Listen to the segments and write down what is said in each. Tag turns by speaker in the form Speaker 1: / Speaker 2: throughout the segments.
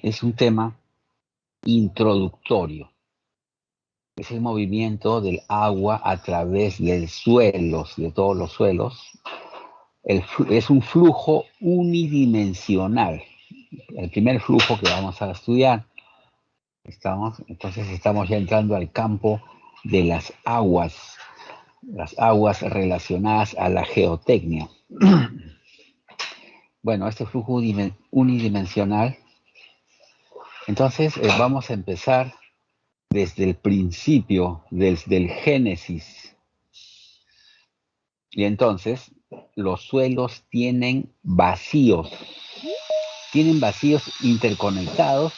Speaker 1: es un tema introductorio. Es el movimiento del agua a través del suelo, de todos los suelos. Es un flujo unidimensional. El primer flujo que vamos a estudiar. Entonces estamos ya entrando al campo de las aguas relacionadas a la geotecnia. Bueno, este flujo unidimensional, entonces vamos a empezar desde el principio, desde el Génesis. Y entonces los suelos tienen vacíos interconectados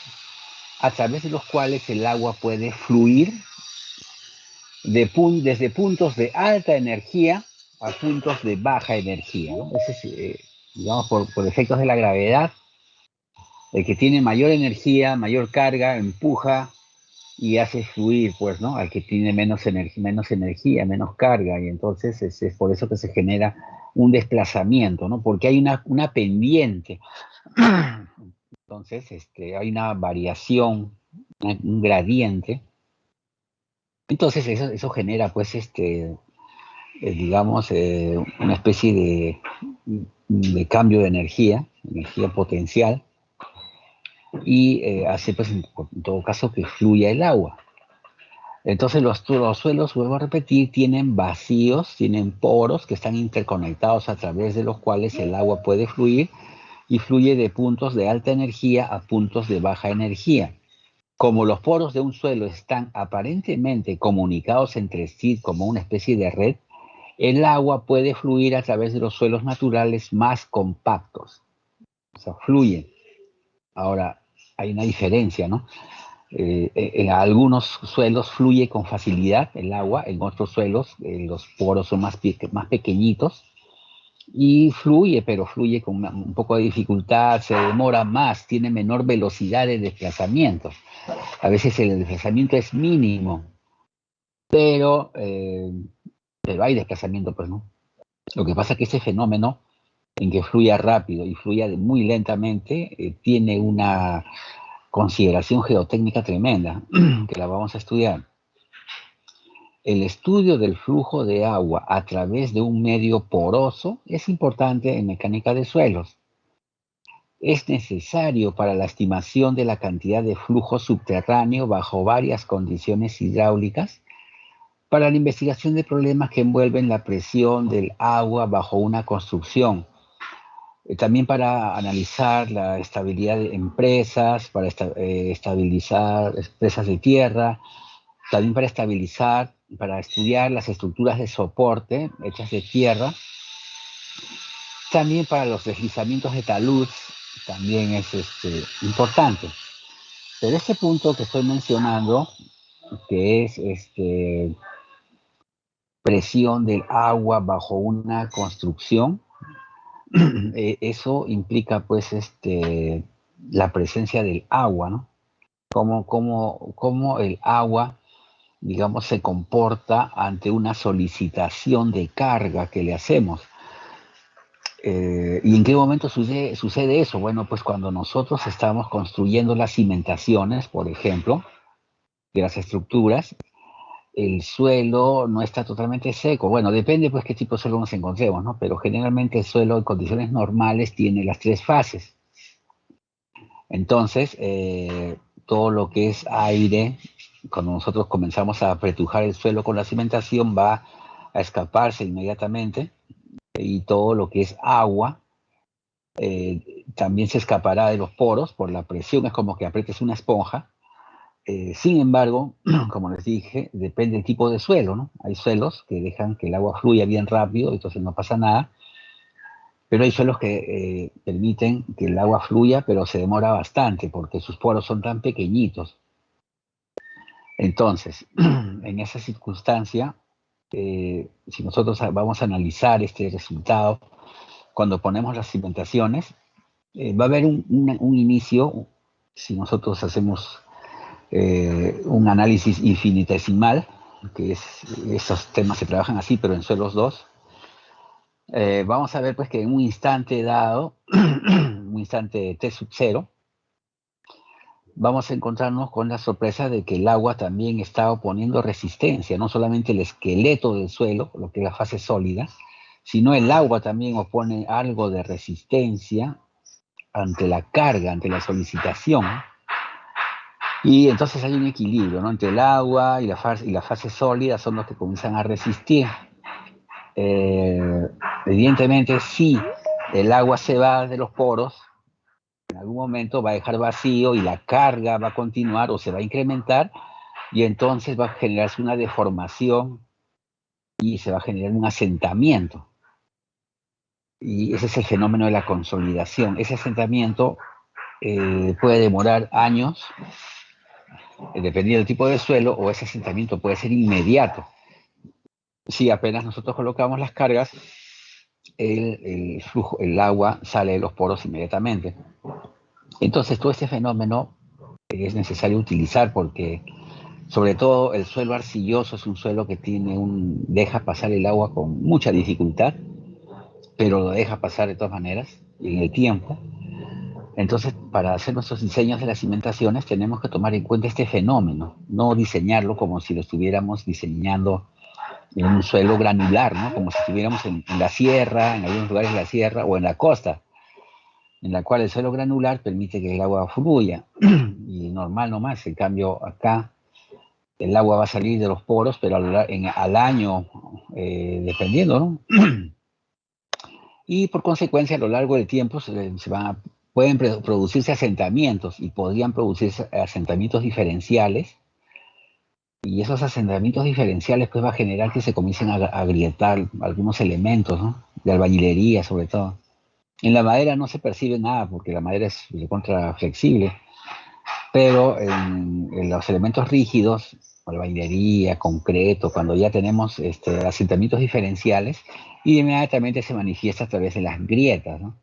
Speaker 1: a través de los cuales el agua puede fluir desde puntos de alta energía a puntos de baja energía, ¿no? Ese es, digamos, por efectos de la gravedad, el que tiene mayor energía, mayor carga, empuja y hace fluir, pues, ¿no? Al que tiene menos energía, menos carga, y entonces es por eso que se genera un desplazamiento, ¿no? Porque hay una pendiente. Entonces, hay una variación, un gradiente. Entonces, eso genera, pues, digamos, una especie de cambio de energía potencial, y hace, pues, en todo caso, que fluya el agua. Entonces los suelos, vuelvo a repetir, tienen vacíos, tienen poros que están interconectados a través de los cuales el agua puede fluir, y fluye de puntos de alta energía a puntos de baja energía. Como los poros de un suelo están aparentemente comunicados entre sí como una especie de red, el agua puede fluir a través de los suelos naturales más compactos. O sea, fluye. Ahora, hay una diferencia, ¿no? En algunos suelos fluye con facilidad el agua, en otros suelos los poros son más pequeñitos y fluye, pero fluye con un poco de dificultad, se demora más, tiene menor velocidad de desplazamiento. A veces el desplazamiento es mínimo, pero hay desplazamiento, pues, ¿no? Lo que pasa es que ese fenómeno en que fluya rápido y fluya muy lentamente tiene una consideración geotécnica tremenda, que la vamos a estudiar. El estudio del flujo de agua a través de un medio poroso es importante en mecánica de suelos. Es necesario para la estimación de la cantidad de flujo subterráneo bajo varias condiciones hidráulicas, para la investigación de problemas que envuelven la presión del agua bajo una construcción, también para analizar la estabilidad de empresas, para estabilizar presas de tierra, también para estudiar las estructuras de soporte hechas de tierra, también para los deslizamientos de talud, también es importante. Pero este punto que estoy mencionando, que es presión del agua bajo una construcción, eso implica, pues, la presencia del agua, ¿no? Cómo el agua, digamos, se comporta ante una solicitación de carga que le hacemos. ¿Y en qué momento sucede eso? Bueno, pues cuando nosotros estamos construyendo las cimentaciones, por ejemplo, de las estructuras, el suelo no está totalmente seco. Bueno, depende pues qué tipo de suelo nos encontremos, ¿no? Pero generalmente el suelo en condiciones normales tiene las tres fases. Entonces, todo lo que es aire, cuando nosotros comenzamos a apretujar el suelo con la cimentación, va a escaparse inmediatamente, y todo lo que es agua también se escapará de los poros por la presión. Es como que aprietes una esponja. Sin embargo, como les dije, depende del tipo de suelo, ¿no? Hay suelos que dejan que el agua fluya bien rápido, entonces no pasa nada, pero hay suelos que permiten que el agua fluya, pero se demora bastante porque sus poros son tan pequeñitos. Entonces, en esa circunstancia, si nosotros vamos a analizar este resultado, cuando ponemos las cimentaciones, va a haber un inicio, si nosotros hacemos un análisis infinitesimal, que esos temas se trabajan así, pero en suelos 2, vamos a ver pues que en un instante dado, un instante t sub 0, vamos a encontrarnos con la sorpresa de que el agua también está oponiendo resistencia, no solamente el esqueleto del suelo, lo que es la fase sólida, sino el agua también opone algo de resistencia ante la carga, ante la solicitación. Y entonces hay un equilibrio, ¿no? Entre el agua y la fase sólida son los que comienzan a resistir. Eh, Evidentemente, si el agua se va de los poros, en algún momento va a dejar vacío y la carga va a continuar o se va a incrementar y entonces va a generarse una deformación y se va a generar un asentamiento. Y ese es el fenómeno de la consolidación. Ese asentamiento puede demorar años, dependiendo del tipo de suelo, o ese asentamiento puede ser inmediato. Si apenas nosotros colocamos las cargas, el flujo, el agua sale de los poros inmediatamente. Entonces, todo este fenómeno es necesario utilizar porque, sobre todo, el suelo arcilloso es un suelo que deja pasar el agua con mucha dificultad, pero lo deja pasar de todas maneras en el tiempo. Entonces, para hacer nuestros diseños de las cimentaciones tenemos que tomar en cuenta este fenómeno, no diseñarlo como si lo estuviéramos diseñando en un suelo granular, ¿no? Como si estuviéramos en la sierra, en algunos lugares de la sierra o en la costa, en la cual el suelo granular permite que el agua fluya y normal nomás. En cambio, acá el agua va a salir de los poros, pero al año, dependiendo, ¿no? Y por consecuencia, a lo largo del tiempo pueden producirse asentamientos y podrían producirse asentamientos diferenciales. Y esos asentamientos diferenciales pues va a generar que se comiencen a agrietar algunos elementos, ¿no? De albañilería sobre todo. En la madera no se percibe nada porque la madera es contra flexible, pero en los elementos rígidos, albañilería, concreto, cuando ya tenemos asentamientos diferenciales, y inmediatamente se manifiesta a través de las grietas, ¿no?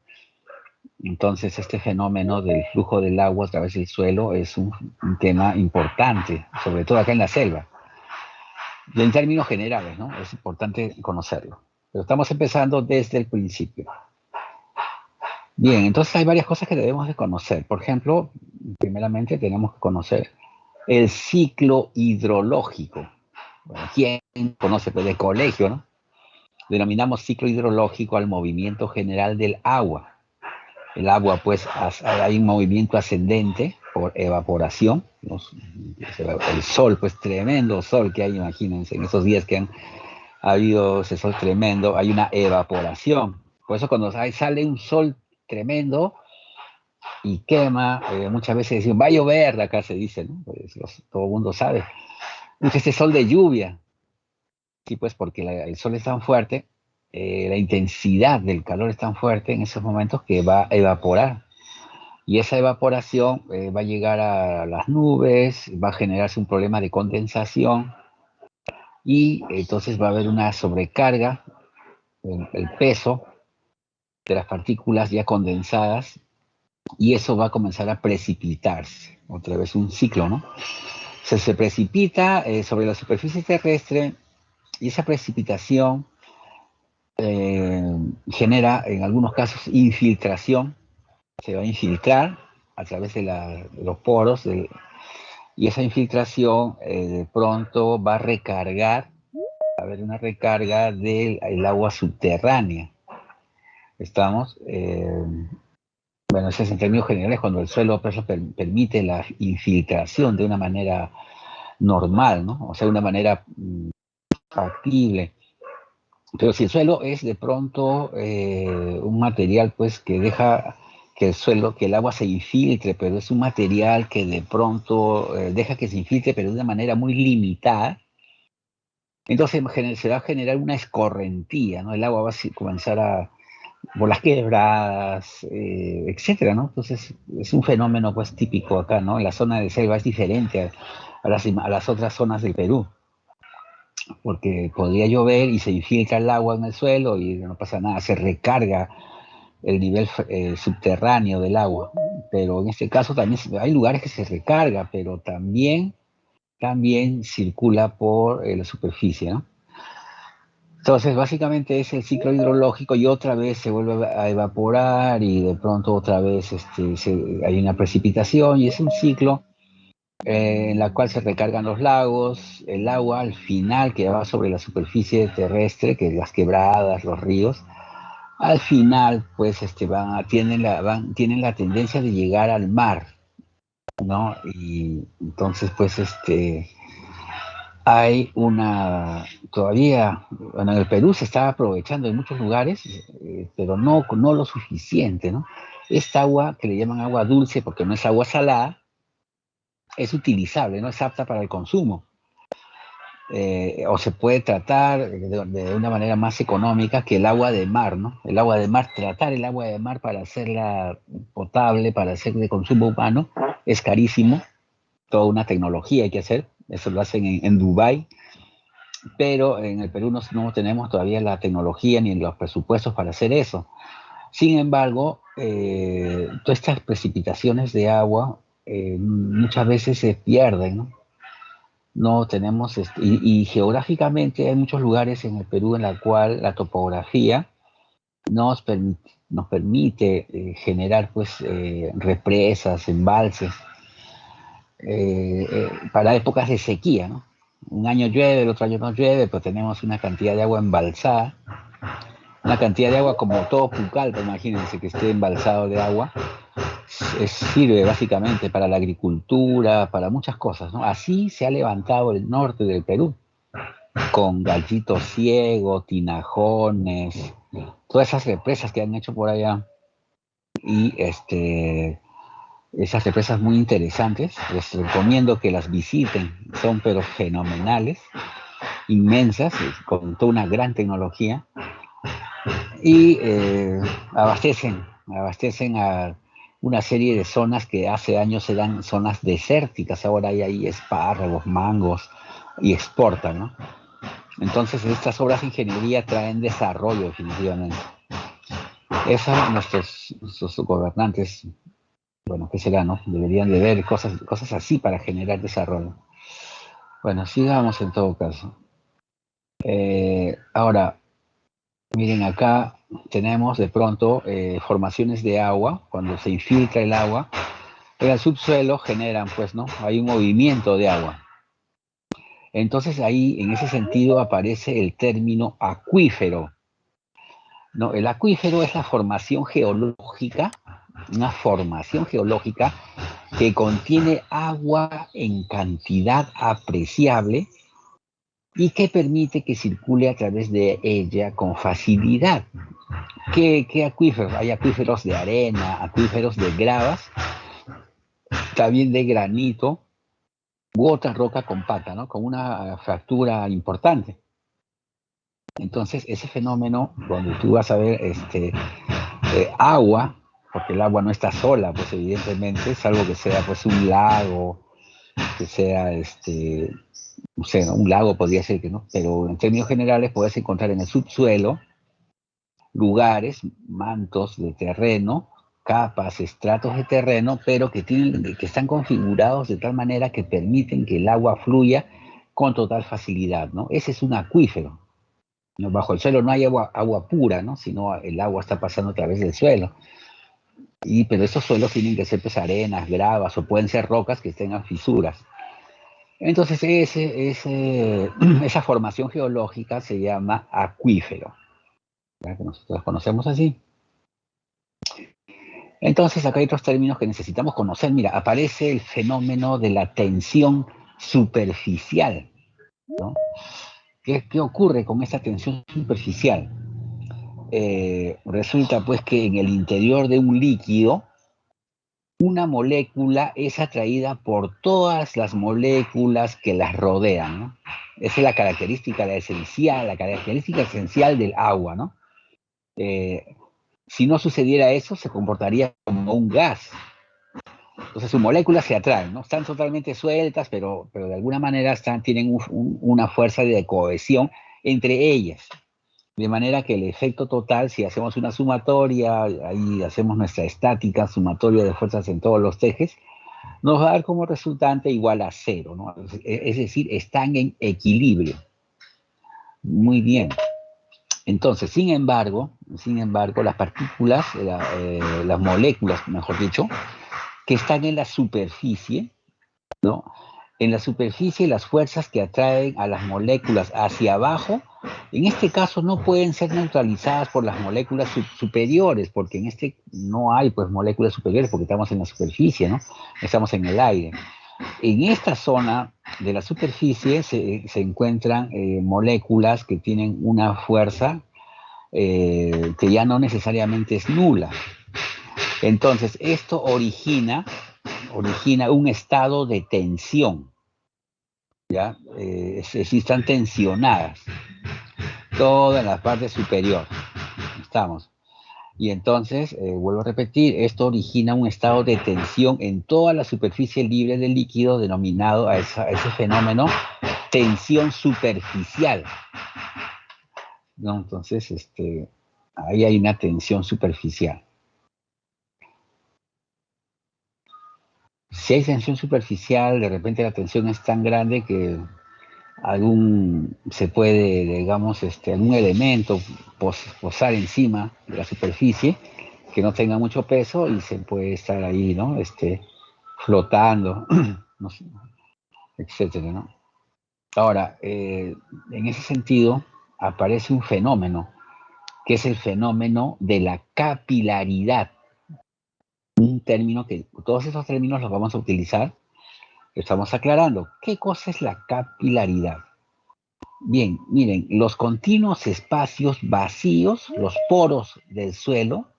Speaker 1: Entonces este fenómeno del flujo del agua a través del suelo es un tema importante, sobre todo acá en la selva. Y en términos generales, ¿no? Es importante conocerlo. Pero estamos empezando desde el principio. Bien, entonces hay varias cosas que debemos de conocer. Por ejemplo, primeramente tenemos que conocer el ciclo hidrológico. Bueno, ¿quién conoce pues, de colegio, no? Denominamos ciclo hidrológico al movimiento general del agua. El agua, pues, hay un movimiento ascendente por evaporación. El sol, pues, tremendo sol que hay, imagínense, en esos días que han habido ese sol tremendo, hay una evaporación. Por eso cuando sale un sol tremendo y quema, muchas veces decimos, va a llover, acá se dice, ¿no? Pues todo el mundo sabe. Este sol de lluvia, sí, pues porque el sol es tan fuerte, la intensidad del calor es tan fuerte en esos momentos que va a evaporar. Y esa evaporación va a llegar a las nubes, va a generarse un problema de condensación y entonces va a haber una sobrecarga, el peso de las partículas ya condensadas y eso va a comenzar a precipitarse. Otra vez un ciclo, ¿no? Se precipita sobre la superficie terrestre y esa precipitación genera en algunos casos infiltración, se va a infiltrar a través de los poros y esa infiltración de pronto va a recargar, va a haber una recarga del agua subterránea. Estamos, bueno, eso es en términos generales cuando el suelo permite la infiltración de una manera normal, ¿no? O sea, de una manera factible. Pero si el suelo es de pronto un material pues que deja que el agua se infiltre, pero es un material que de pronto deja que se infiltre, pero de una manera muy limitada, entonces se va a generar una escorrentía, ¿no? El agua va a comenzar por las quebradas, etcétera, ¿no? Entonces es un fenómeno pues típico acá, ¿no? En la zona de selva es diferente a las otras zonas del Perú, porque podría llover y se infiltra el agua en el suelo y no pasa nada, se recarga el nivel subterráneo del agua. Pero en este caso también hay lugares que se recarga, pero también circula por la superficie, ¿no? Entonces, básicamente es el ciclo hidrológico y otra vez se vuelve a evaporar y de pronto otra vez hay una precipitación y es un ciclo en la cual se recargan los lagos, el agua al final que va sobre la superficie terrestre, que las quebradas, los ríos, al final pues tienen la tendencia de llegar al mar, ¿no? Y entonces pues hay todavía, bueno, en el Perú se está aprovechando en muchos lugares, pero no lo suficiente, ¿no? Esta agua, que le llaman agua dulce porque no es agua salada, es utilizable, no es apta para el consumo. O se puede tratar de una manera más económica que el agua de mar, ¿no? El agua de mar, tratar el agua de mar para hacerla potable, para hacer de consumo humano, es carísimo, toda una tecnología hay que hacer, eso lo hacen en Dubái, pero en el Perú no tenemos todavía la tecnología ni los presupuestos para hacer eso. Sin embargo, todas estas precipitaciones de agua muchas veces se pierden, ¿no? No tenemos, y geográficamente hay muchos lugares en el Perú en la cual la topografía nos permite generar pues represas, embalses, para épocas de sequía, ¿no? Un año llueve, el otro año no llueve, pero tenemos una cantidad de agua embalsada, una cantidad de agua como todo Pucallpa, imagínense que esté embalsado de agua, sirve básicamente para la agricultura, para muchas cosas, ¿no? Así se ha levantado el norte del Perú, con Gallito Ciego, Tinajones, todas esas represas que han hecho por allá, y esas represas muy interesantes, les recomiendo que las visiten, son pero fenomenales, inmensas, con toda una gran tecnología, y abastecen a una serie de zonas que hace años eran zonas desérticas, ahora hay ahí espárragos, mangos, y exportan, ¿no? Entonces estas obras de ingeniería traen desarrollo definitivamente. Eso nuestros gobernantes, bueno, ¿qué será, no? Deberían de ver cosas así para generar desarrollo. Bueno, sigamos en todo caso. Ahora, miren, acá tenemos de pronto formaciones de agua, cuando se infiltra el agua, en el subsuelo generan, pues, ¿no? Hay un movimiento de agua. Entonces ahí, en ese sentido, aparece el término acuífero, ¿no? El acuífero es la formación geológica, una formación geológica que contiene agua en cantidad apreciable y que permite que circule a través de ella con facilidad. ¿Qué acuíferos? Hay acuíferos de arena, acuíferos de gravas, también de granito u otra roca compacta, ¿no? Con una fractura importante. Entonces, ese fenómeno, donde tú vas a ver agua, porque el agua no está sola, pues evidentemente, salvo que sea pues un lago, que sea no sé, ¿no? Un lago podría ser que no, pero en términos generales puedes encontrar en el subsuelo lugares, mantos de terreno, capas, estratos de terreno, pero que están configurados de tal manera que permiten que el agua fluya con total facilidad, ¿no? Ese es un acuífero. ¿No? Bajo el suelo no hay agua pura, ¿no? Sino el agua está pasando a través del suelo. Pero estos suelos tienen que ser pues arenas, gravas o pueden ser rocas que tengan fisuras. Entonces esa formación geológica se llama acuífero, ¿verdad? Que nosotros conocemos así. Entonces acá hay otros términos que necesitamos conocer. Mira, aparece el fenómeno de la tensión superficial, ¿no? ¿Qué ocurre con esta tensión superficial? Resulta pues que en el interior de un líquido, una molécula es atraída por todas las moléculas que las rodean, ¿no? Esa es la característica esencial del agua, ¿no? Si no sucediera eso, se comportaría como un gas. Entonces sus moléculas se atraen, ¿no? Están totalmente sueltas, pero de alguna manera tienen una fuerza de cohesión entre ellas. De manera que el efecto total, si hacemos una sumatoria, ahí hacemos nuestra estática, sumatoria de fuerzas en todos los ejes, nos va a dar como resultante igual a cero, ¿no? Es decir, están en equilibrio. Muy bien. Entonces, sin embargo, las partículas, las moléculas, mejor dicho, que están en la superficie, ¿no? En la superficie, las fuerzas que atraen a las moléculas hacia abajo, en este caso no pueden ser neutralizadas por las moléculas superiores, porque en este no hay pues moléculas superiores, porque estamos en la superficie, ¿no? Estamos en el aire. En esta zona de la superficie se encuentran moléculas que tienen una fuerza que ya no necesariamente es nula. Entonces, esto origina un estado de tensión, ¿ya? Es decir, están tensionadas, toda la parte superior, estamos. Y entonces, vuelvo a repetir, esto origina un estado de tensión en toda la superficie libre del líquido, denominado a ese fenómeno tensión superficial, ¿no? Entonces, ahí hay una tensión superficial. Si hay tensión superficial, de repente la tensión es tan grande que se puede, digamos, algún elemento posar encima de la superficie que no tenga mucho peso y se puede estar ahí, ¿no? Flotando, no sé, etcétera, ¿no? Ahora, en ese sentido, aparece un fenómeno, que es el fenómeno de la capilaridad. Un término que todos esos términos los vamos a utilizar, estamos aclarando. ¿Qué cosa es la capilaridad? Bien, miren, los continuos espacios vacíos, los poros del suelo,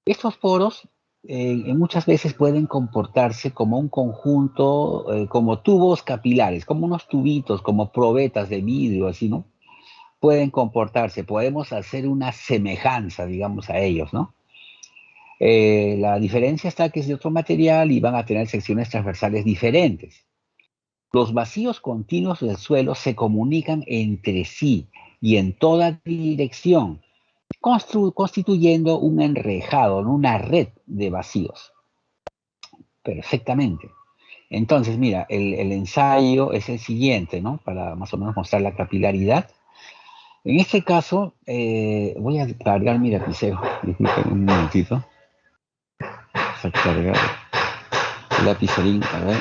Speaker 1: estos poros muchas veces pueden comportarse como un conjunto, como tubos capilares, como unos tubitos, como probetas de vidrio, así, ¿no? Pueden comportarse, podemos hacer una semejanza, digamos, a ellos, ¿no? La diferencia está que es de otro material y van a tener secciones transversales diferentes. Los vacíos continuos del suelo se comunican entre sí y en toda dirección, constituyendo un enrejado, una red de vacíos. Perfectamente. Entonces, mira, el ensayo es el siguiente, ¿no? Para más o menos mostrar la capilaridad. En este caso, voy a cargar mi lapicero. Disculpen un momentito. Vamos a cargar el lapicerín, a ver.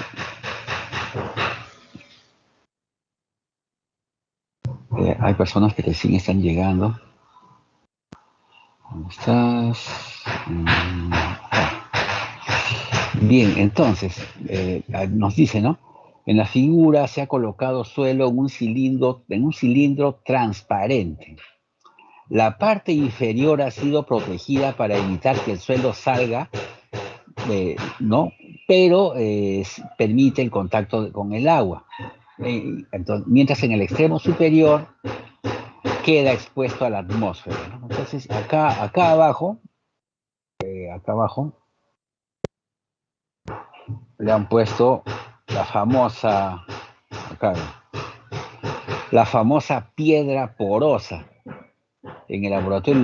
Speaker 1: Hay personas que recién están llegando. ¿Dónde estás? Bien, entonces, nos dice, ¿no? En la figura se ha colocado suelo en un cilindro transparente. La parte inferior ha sido protegida para evitar que el suelo salga, ¿no? Pero permite el contacto con el agua. Entonces, mientras en el extremo superior queda expuesto a la atmósfera, ¿no? Entonces, acá abajo, le han puesto la famosa, acá, la famosa piedra porosa. En el laboratorio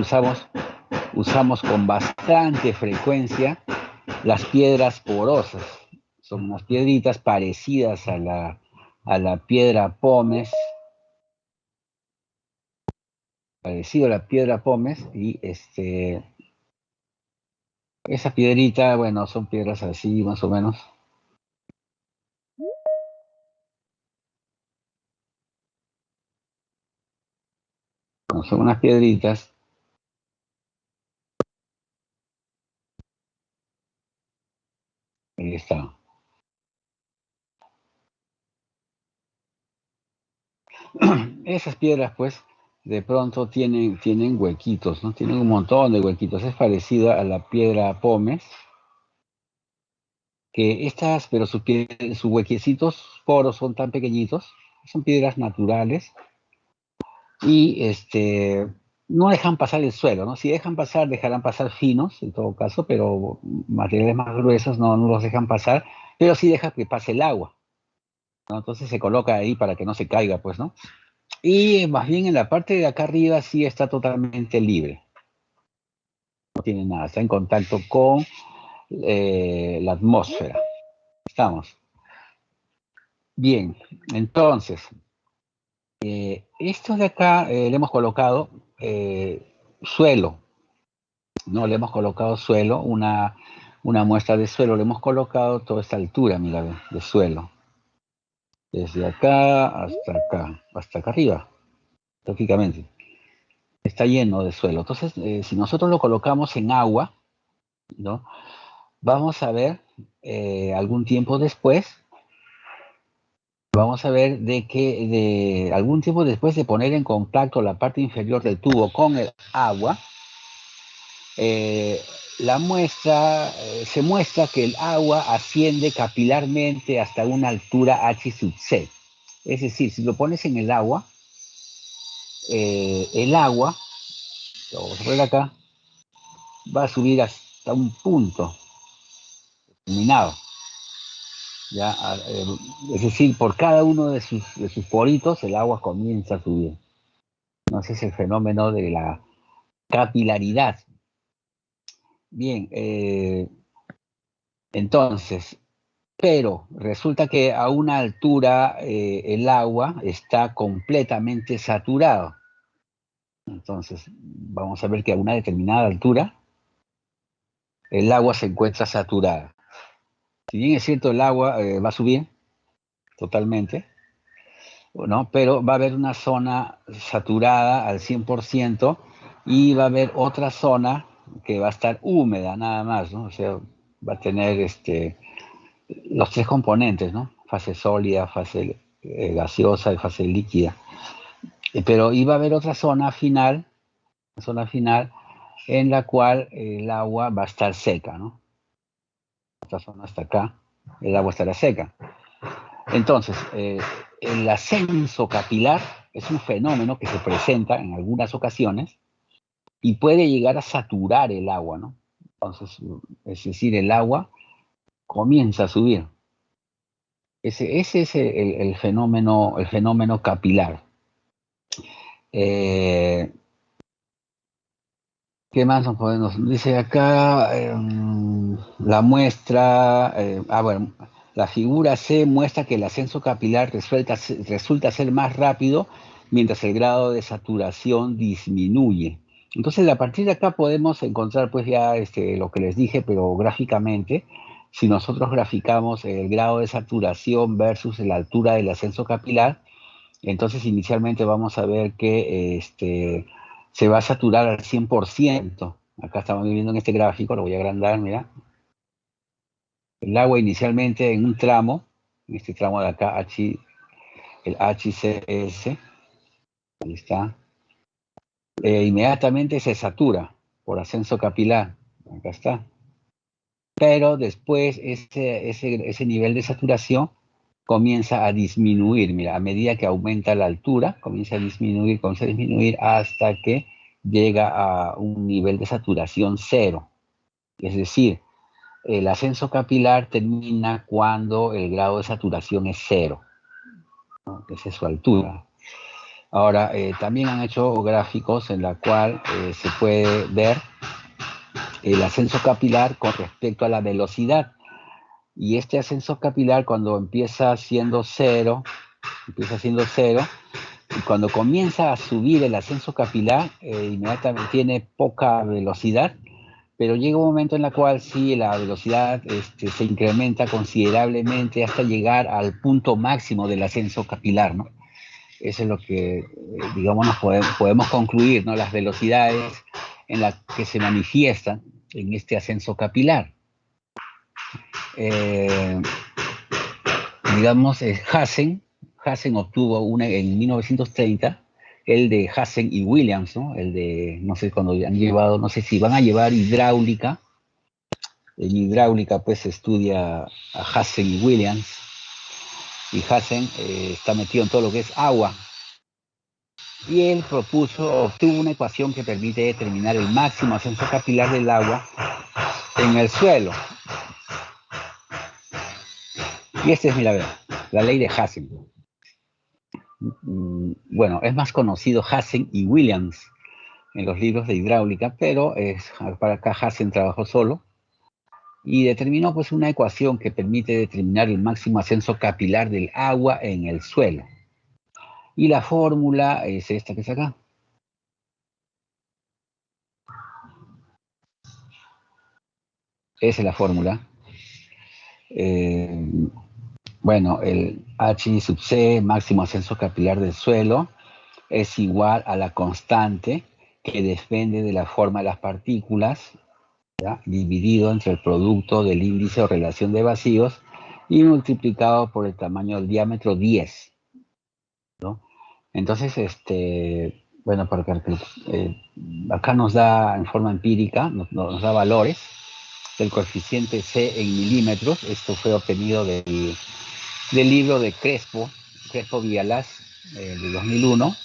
Speaker 1: usamos con bastante frecuencia las piedras porosas. Son unas piedritas parecidas a la piedra pómez, parecido a la piedra pómez, y esa piedrita, bueno, son piedras así más o menos. Bueno, son unas piedritas. Ahí está. Esas piedras, pues, de pronto tienen huequitos, ¿no? Tienen un montón de huequitos. Es parecida a la piedra pómez, que estas, pero sus huequecitos, poros son tan pequeñitos, son piedras naturales, y no dejan pasar el suelo, ¿no? Si dejan pasar, dejarán pasar finos, en todo caso, pero materiales más gruesos no los dejan pasar, pero sí deja que pase el agua, ¿no? Entonces se coloca ahí para que no se caiga, pues, ¿no? Y más bien en la parte de acá arriba sí está totalmente libre, no tiene nada, está en contacto con la atmósfera. Estamos. Bien, entonces, esto de acá le hemos colocado suelo, ¿no? Le hemos colocado suelo, una muestra de suelo, le hemos colocado toda esta altura, mira, de suelo. Desde acá, hasta acá arriba, prácticamente. Está lleno de suelo. Entonces, si nosotros lo colocamos en agua, ¿no? Vamos a ver algún tiempo después, vamos a ver de algún tiempo después de poner en contacto la parte inferior del tubo con el agua, la muestra, se muestra que el agua asciende capilarmente hasta una altura H sub C. Es decir, si lo pones en el agua, lo vamos a poner acá, va a subir hasta un punto determinado. ¿Ya? Es decir, por cada uno de sus poritos el agua comienza a subir. No, ese es el fenómeno de la capilaridad. Bien, entonces, pero resulta que a una altura el agua está completamente saturado. Entonces, vamos a ver que a una determinada altura el agua se encuentra saturada. Si bien es cierto, el agua va a subir totalmente, ¿no? Pero va a haber una zona saturada al 100% y va a haber otra zona que va a estar húmeda nada más, ¿no? O sea, va a tener los tres componentes, ¿no? Fase sólida, fase gaseosa y fase líquida. Pero iba a haber otra zona final en la cual el agua va a estar seca, ¿no? Esta zona hasta acá, el agua estará seca. Entonces, el ascenso capilar es un fenómeno que se presenta en algunas ocasiones y puede llegar a saturar el agua, ¿no? Entonces, es decir, el agua comienza a subir. Ese es el fenómeno capilar. Eh, ¿Qué más nos podemos? Dice acá la muestra, bueno, la figura C muestra que el ascenso capilar resulta ser más rápido mientras el grado de saturación disminuye. Entonces, a partir de acá podemos encontrar pues ya lo que les dije, pero gráficamente, si nosotros graficamos el grado de saturación versus la altura del ascenso capilar, entonces inicialmente vamos a ver que se va a saturar al 100%. Acá estamos viendo en este gráfico, lo voy a agrandar, mira. El agua inicialmente en un tramo, en este tramo de acá, el HCS, ahí está, inmediatamente se satura por ascenso capilar, acá está. Pero después ese nivel de saturación comienza a disminuir, mira, a medida que aumenta la altura, comienza a disminuir hasta que llega a un nivel de saturación cero. Es decir, el ascenso capilar termina cuando el grado de saturación es cero, ¿no? Esa es su altura. Ahora, también han hecho gráficos en la cual se puede ver el ascenso capilar con respecto a la velocidad. Y este ascenso capilar cuando empieza siendo cero, y cuando comienza a subir el ascenso capilar, inmediatamente tiene poca velocidad, pero llega un momento en el cual sí la velocidad se incrementa considerablemente hasta llegar al punto máximo del ascenso capilar, ¿no? Eso es lo que, digamos, podemos concluir, ¿no? Las velocidades en las que se manifiestan en este ascenso capilar. Eh, digamos, Hassen obtuvo una en 1930, el de Hassen y Williams, ¿no? El de, no sé, cuando han llevado, no sé si van a llevar hidráulica. En hidráulica, pues, se estudia a Hassen y Williams, y Hassen está metido en todo lo que es agua. Y él obtuvo una ecuación que permite determinar el máximo ascenso capilar del agua en el suelo. Y esta es, mira, la ley de Hassen. Bueno, es más conocido Hassen y Williams en los libros de hidráulica, pero para acá Hassen trabajó solo y determinó pues una ecuación que permite determinar el máximo ascenso capilar del agua en el suelo. Y la fórmula es esta que está acá. Esa es la fórmula. Eh, bueno, el H sub C, máximo ascenso capilar del suelo, es igual a la constante que depende de la forma de las partículas, ¿ya? Dividido entre el producto del índice o relación de vacíos y multiplicado por el tamaño del diámetro 10, ¿no? Entonces, bueno, acá nos da en forma empírica, nos da valores del coeficiente C en milímetros. Esto fue obtenido del libro de Crespo Villalas, de 2001,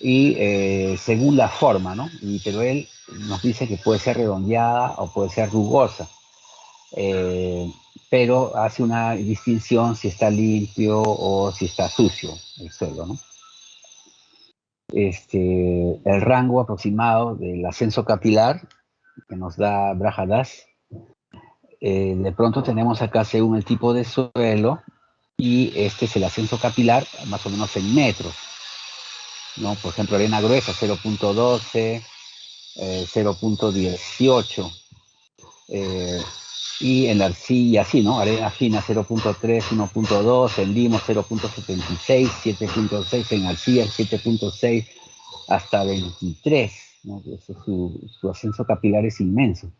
Speaker 1: y según la forma, ¿no? Pero él nos dice que puede ser redondeada o puede ser rugosa, eh, pero hace una distinción si está limpio o si está sucio el suelo, ¿no? El rango aproximado del ascenso capilar que nos da Brajadas, de pronto tenemos acá según el tipo de suelo, y este es el ascenso capilar más o menos en metros, ¿no? Por ejemplo, arena gruesa 0.12, 0.18, eh, y en la arcilla así, ¿no? Arena fina 0.3, 1.2, en limo 0.76, 7.6, en arcilla 7.6 hasta 23, ¿no? Su ascenso capilar es inmenso.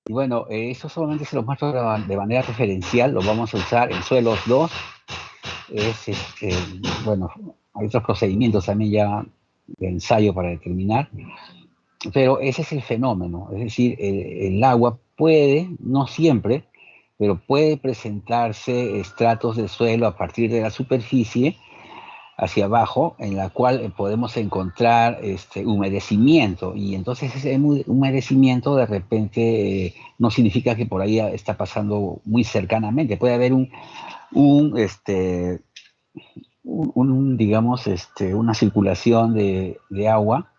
Speaker 1: Y bueno, eso solamente se los muestro de manera referencial, lo vamos a usar en suelos 2. Bueno, hay otros procedimientos también ya de ensayo para determinar, pero ese es el fenómeno, es decir, el agua puede, no siempre, pero puede presentarse estratos de suelo a partir de la superficie hacia abajo, en la cual podemos encontrar humedecimiento, y entonces ese humedecimiento de repente no significa que por ahí está pasando muy cercanamente, puede haber un, este, digamos, una circulación de agua,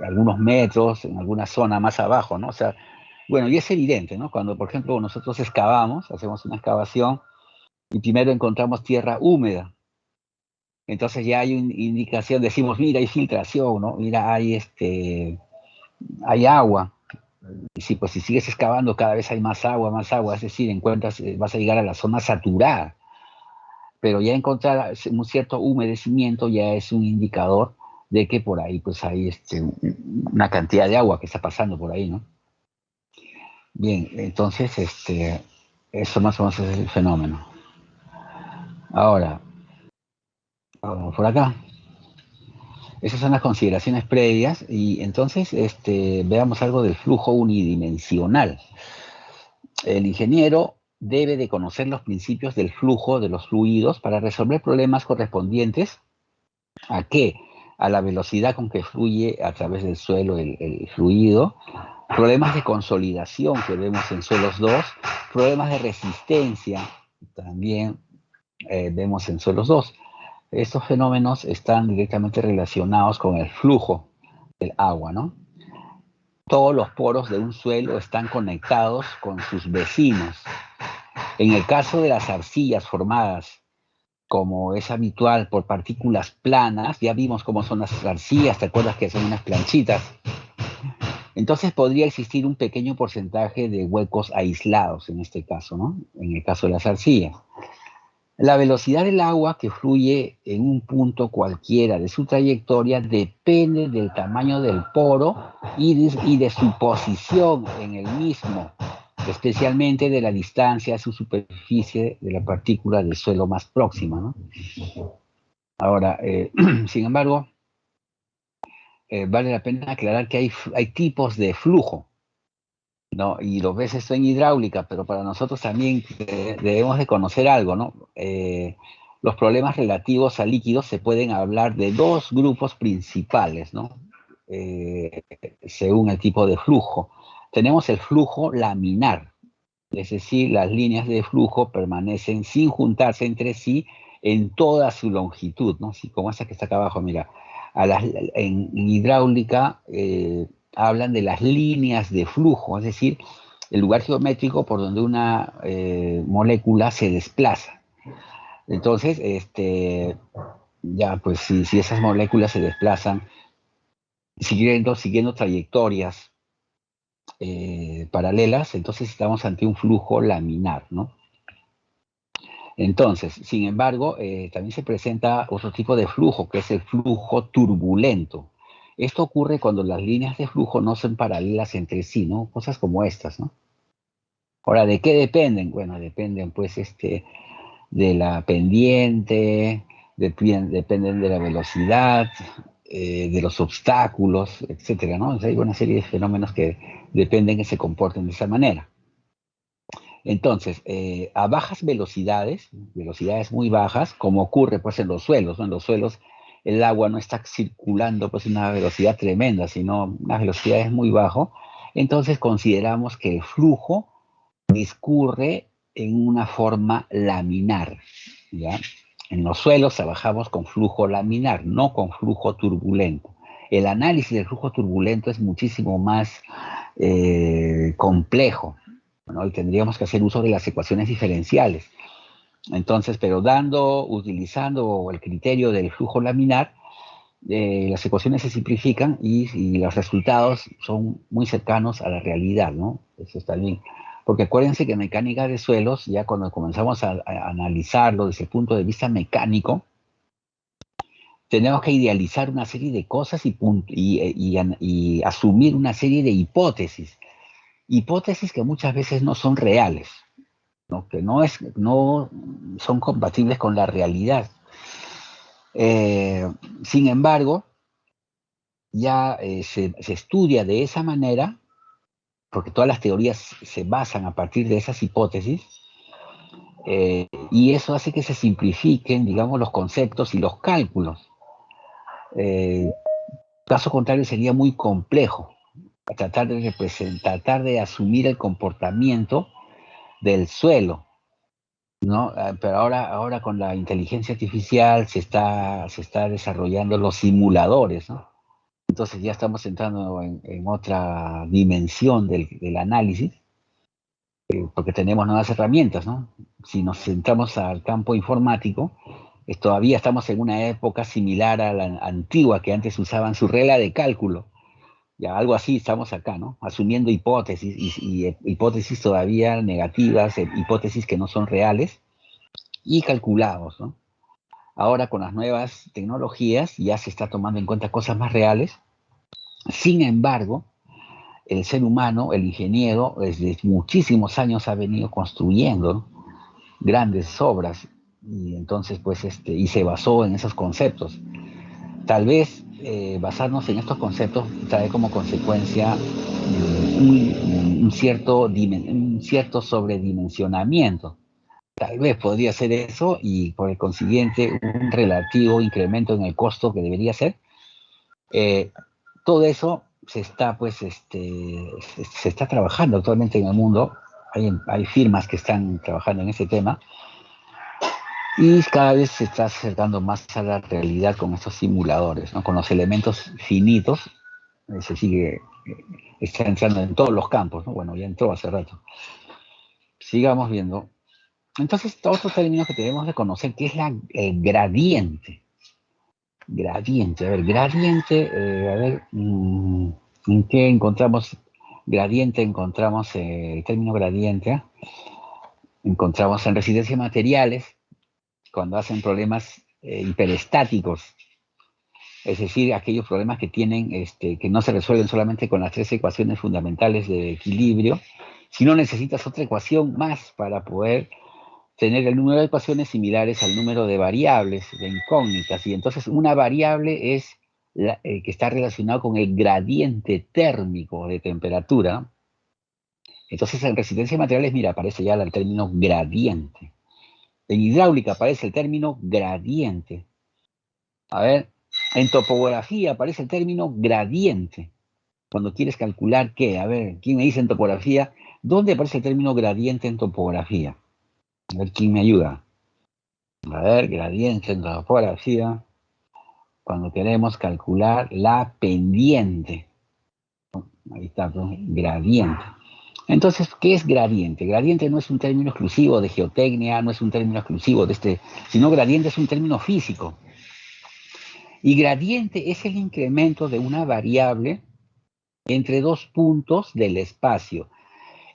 Speaker 1: algunos metros, en alguna zona más abajo, ¿no? O sea, bueno, y es evidente, ¿no? Cuando, por ejemplo, nosotros excavamos, hacemos una excavación y primero encontramos tierra húmeda, entonces ya hay una indicación, decimos, mira, hay filtración, ¿no? Mira, hay agua. Y sí, pues si sigues excavando, cada vez hay más agua, es decir, encuentras, vas a llegar a la zona saturada. Pero ya encontrar un cierto humedecimiento ya es un indicador de que por ahí pues hay una cantidad de agua que está pasando por ahí, ¿no? Bien, entonces eso más o menos es el fenómeno. Ahora, vamos por acá. Esas son las consideraciones previas y entonces veamos algo del flujo unidimensional. El ingeniero debe de conocer los principios del flujo de los fluidos para resolver problemas correspondientes ¿a qué? A la velocidad con que fluye a través del suelo el fluido, problemas de consolidación que vemos en suelos 2, problemas de resistencia también vemos en suelos 2. Estos fenómenos están directamente relacionados con el flujo del agua, ¿no? Todos los poros de un suelo están conectados con sus vecinos. En el caso de las arcillas formadas, como es habitual por partículas planas, ya vimos cómo son las arcillas, ¿te acuerdas que son unas planchitas? Entonces podría existir un pequeño porcentaje de huecos aislados en este caso, ¿no? En el caso de las arcillas. La velocidad del agua que fluye en un punto cualquiera de su trayectoria depende del tamaño del poro y de su posición en el mismo, especialmente de la distancia a su superficie de la partícula del suelo más próxima, ¿no? Ahora, sin embargo, vale la pena aclarar que hay tipos de flujo, ¿no? Y lo ves esto en hidráulica, pero para nosotros también debemos de conocer algo, ¿no? Los problemas relativos a líquidos se pueden hablar de dos grupos principales, ¿no? Eh, Según el tipo de flujo. Tenemos el flujo laminar, es decir, las líneas de flujo permanecen sin juntarse entre sí en toda su longitud, ¿no? Así como esta que está acá abajo, mira. En hidráulica hablan de las líneas de flujo, es decir, el lugar geométrico por donde una molécula se desplaza. Entonces, ya, pues si esas moléculas se desplazan siguiendo trayectorias paralelas, entonces estamos ante un flujo laminar, ¿no? Entonces, sin embargo, también se presenta otro tipo de flujo, que es el flujo turbulento. Esto ocurre cuando las líneas de flujo no son paralelas entre sí, ¿no? Cosas como estas, ¿no? Ahora, ¿de qué dependen? Bueno, dependen, pues, de la pendiente, dependen de la velocidad, de los obstáculos, etcétera, ¿no? O sea, hay una serie de fenómenos que dependen que se comporten de esa manera. Entonces, a bajas velocidades, velocidades muy bajas, como ocurre pues en los suelos, ¿no? En los suelos el agua no está circulando pues a una velocidad tremenda, sino unas velocidades muy bajas, entonces consideramos que el flujo discurre en una forma laminar, ¿ya? En los suelos trabajamos con flujo laminar, no con flujo turbulento. El análisis del flujo turbulento es muchísimo más complejo. Bueno, y tendríamos que hacer uso de las ecuaciones diferenciales. Entonces, pero utilizando el criterio del flujo laminar, las ecuaciones se simplifican y los resultados son muy cercanos a la realidad, ¿no? Eso está bien. Porque acuérdense que en mecánica de suelos, ya cuando comenzamos a analizarlo desde el punto de vista mecánico, tenemos que idealizar una serie de cosas y asumir una serie de hipótesis. Hipótesis que muchas veces no son reales, ¿no? Que no son compatibles con la realidad. Sin embargo, ya se estudia de esa manera, porque todas las teorías se basan a partir de esas hipótesis, y eso hace que se simplifiquen, digamos, los conceptos y los cálculos. Caso contrario, sería muy complejo tratar de representar, tratar de asumir el comportamiento del suelo, ¿no? Pero ahora con la inteligencia artificial se está desarrollando los simuladores, ¿no? Entonces ya estamos entrando en otra dimensión del análisis, porque tenemos nuevas herramientas, ¿no? Si nos centramos al campo informático, todavía estamos en una época similar a la antigua que antes usaban su regla de cálculo. Ya algo así estamos acá, ¿no? Asumiendo hipótesis y hipótesis todavía negativas, hipótesis que no son reales y calculamos, ¿no? Ahora con las nuevas tecnologías ya se está tomando en cuenta cosas más reales. Sin embargo, el ser humano, el ingeniero, desde muchísimos años ha venido construyendo grandes obras y entonces pues y se basó en esos conceptos. Tal vez basarnos en estos conceptos trae como consecuencia un cierto sobredimensionamiento. Tal vez podría ser eso y por el consiguiente un relativo incremento en el costo que debería ser. Todo eso se está, pues, se está trabajando actualmente en el mundo. Hay firmas que están trabajando en ese tema y cada vez se está acercando más a la realidad con estos simuladores, ¿no? Con los elementos finitos. Se sigue, está entrando en todos los campos, ¿no? Bueno, ya entró hace rato. Sigamos viendo. Entonces, otro término que tenemos de conocer, que es el gradiente. Gradiente, a ver, gradiente, ¿en qué encontramos gradiente? Encontramos el término gradiente, encontramos en resistencia de materiales, cuando hacen problemas hiperestáticos, es decir, aquellos problemas que tienen, que no se resuelven solamente con las tres ecuaciones fundamentales de equilibrio, sino necesitas otra ecuación más para poder tener el número de ecuaciones similares al número de variables, de incógnitas, y entonces una variable es que está relacionado con el gradiente térmico de temperatura. Entonces en resistencia de materiales, mira, aparece ya el término gradiente. En hidráulica aparece el término gradiente. A ver, en topografía aparece el término gradiente. Cuando quieres calcular qué, a ver, ¿quién me dice en topografía? ¿Dónde aparece el término gradiente en topografía? A ver, ¿quién me ayuda? A ver, gradiente en topografía. Cuando queremos calcular la pendiente. Ahí está, ¿no? Gradiente. Entonces, ¿qué es gradiente? Gradiente no es un término exclusivo de geotecnia, no es un término exclusivo de sino gradiente es un término físico. Y gradiente es el incremento de una variable entre dos puntos del espacio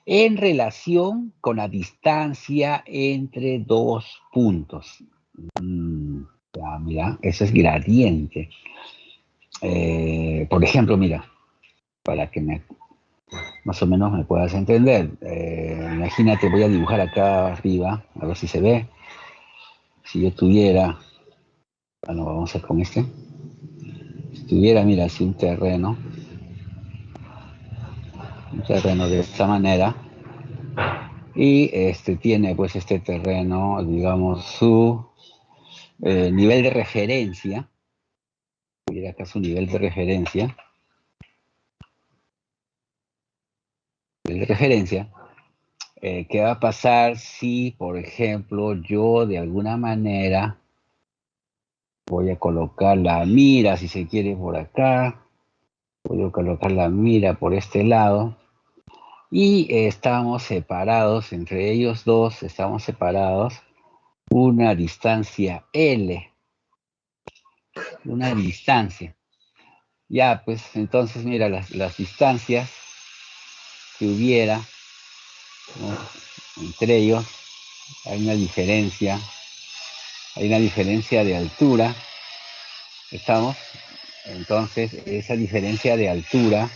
Speaker 1: en relación con la distancia entre dos puntos. Ya, mira, eso es gradiente. Por ejemplo, mira, para que más o menos me puedas entender. Imagínate, voy a dibujar acá arriba, a ver si se ve. Si yo tuviera, bueno, vamos a ir con este. Si tuviera, mira, así un terreno de esta manera, y tiene pues este terreno, digamos, su nivel de referencia, tuviera acá su nivel de referencia, ¿qué va a pasar si, por ejemplo, yo de alguna manera voy a colocar la mira, si se quiere, por acá, voy a colocar la mira por este lado, y estamos separados, entre ellos dos estamos separados una distancia L, una distancia. Ya, pues entonces mira las distancias que hubiera, ¿no? Entre ellos hay una diferencia de altura, ¿estamos? Entonces esa diferencia de altura,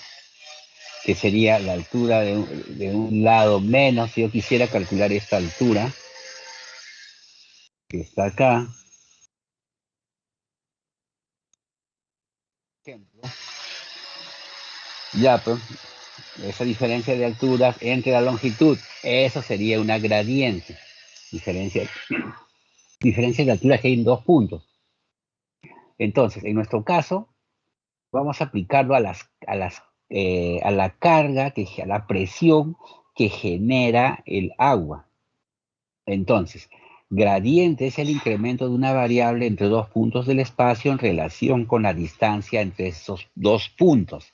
Speaker 1: que sería la altura de un lado menos, si yo quisiera calcular esta altura, que está acá, ejemplo, ya, pues, esa diferencia de alturas entre la longitud, eso sería una gradiente. Diferencia de altura que hay en dos puntos. Entonces, en nuestro caso, vamos a aplicarlo a la carga, a la presión que genera el agua. Entonces, gradiente es el incremento de una variable entre dos puntos del espacio en relación con la distancia entre esos dos puntos.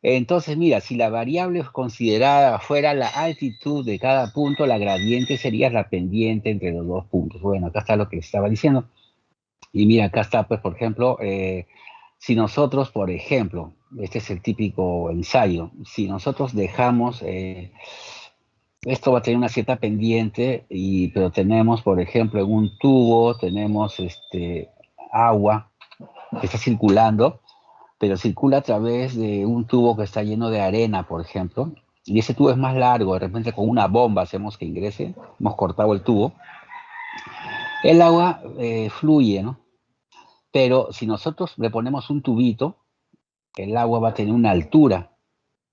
Speaker 1: Entonces, mira, si la variable considerada fuera la altitud de cada punto, la gradiente sería la pendiente entre los dos puntos. Bueno, acá está lo que estaba diciendo. Y mira, acá está, pues, por ejemplo, si nosotros, por ejemplo, este es el típico ensayo, si nosotros dejamos, esto va a tener una cierta pendiente, pero tenemos, por ejemplo, en un tubo, tenemos agua que está circulando, pero circula a través de un tubo que está lleno de arena, por ejemplo, y ese tubo es más largo, de repente con una bomba hacemos que ingrese, hemos cortado el tubo, el agua fluye, ¿no? Pero si nosotros le ponemos un tubito, el agua va a tener una altura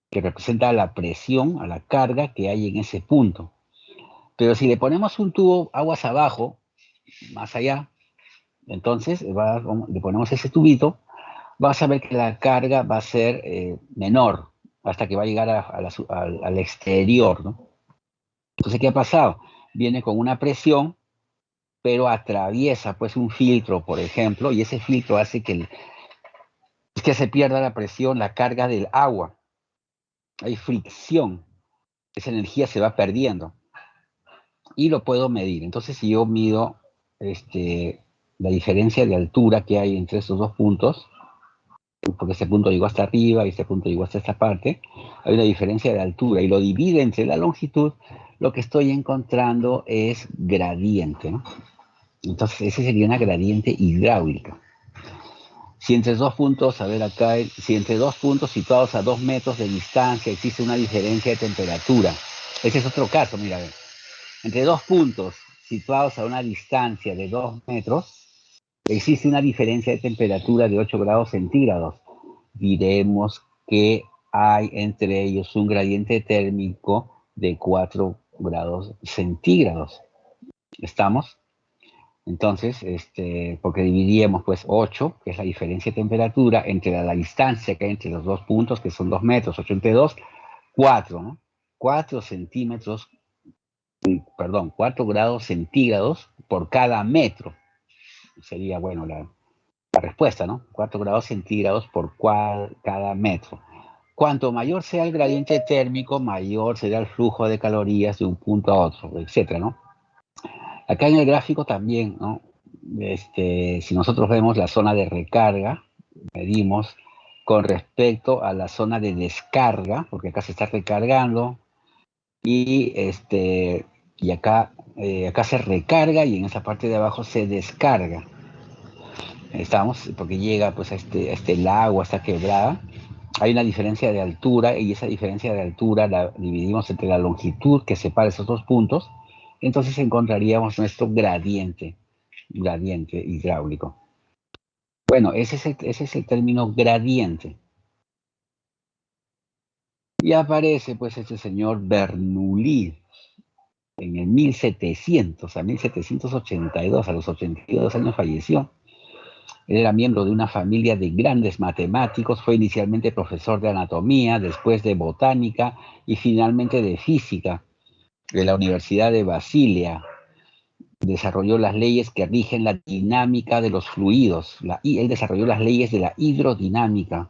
Speaker 1: que representa la presión, a la carga que hay en ese punto. Pero si le ponemos un tubo aguas abajo, más allá, entonces le ponemos ese tubito, vas a ver que la carga va a ser menor hasta que va a llegar al exterior, ¿no? Entonces, ¿qué ha pasado? Viene con una presión, pero atraviesa pues un filtro, por ejemplo, y ese filtro hace que se pierda la presión, la carga del agua. Hay fricción, esa energía se va perdiendo y lo puedo medir. Entonces, si yo mido la diferencia de altura que hay entre estos dos puntos, porque este punto llegó hasta arriba y este punto llegó hasta esta parte, hay una diferencia de altura y lo divide entre la longitud, lo que estoy encontrando es gradiente, ¿no? Entonces, esa sería una gradiente hidráulica. Si entre dos puntos, a ver acá, si entre dos puntos situados a 2 metros de distancia existe una diferencia de temperatura, ese es otro caso, mira, a ver. Entre dos puntos situados a una distancia de 2 metros, existe una diferencia de temperatura de 8 grados centígrados. Diremos que hay entre ellos un gradiente térmico de 4 grados centígrados. ¿Estamos? Entonces, porque dividiríamos pues 8, que es la diferencia de temperatura, entre la distancia que hay entre los dos puntos, que son 2 metros, 8 entre 2, 4, ¿no? 4 centímetros, perdón, 4 grados centígrados por cada metro. Sería, bueno, la respuesta, ¿no? 4 grados centígrados por cada metro. Cuanto mayor sea el gradiente térmico, mayor será el flujo de calorías de un punto a otro, etcétera, ¿no? Acá en el gráfico también, ¿no? Si nosotros vemos la zona de recarga, medimos con respecto a la zona de descarga, porque acá se está recargando, y acá se recarga y en esa parte de abajo se descarga. Estamos, porque llega pues a este lago, a esta quebrada. Hay una diferencia de altura y esa diferencia de altura la dividimos entre la longitud que separa esos dos puntos. Entonces encontraríamos nuestro gradiente hidráulico. Bueno, ese es el término gradiente. Y aparece pues este señor Bernoulli en el 1700, a 1782, a los 82 años falleció. Él era miembro de una familia de grandes matemáticos, fue inicialmente profesor de anatomía, después de botánica y finalmente de física de la Universidad de Basilea. Desarrolló las leyes que rigen la dinámica de los fluidos. Él desarrolló las leyes de la hidrodinámica,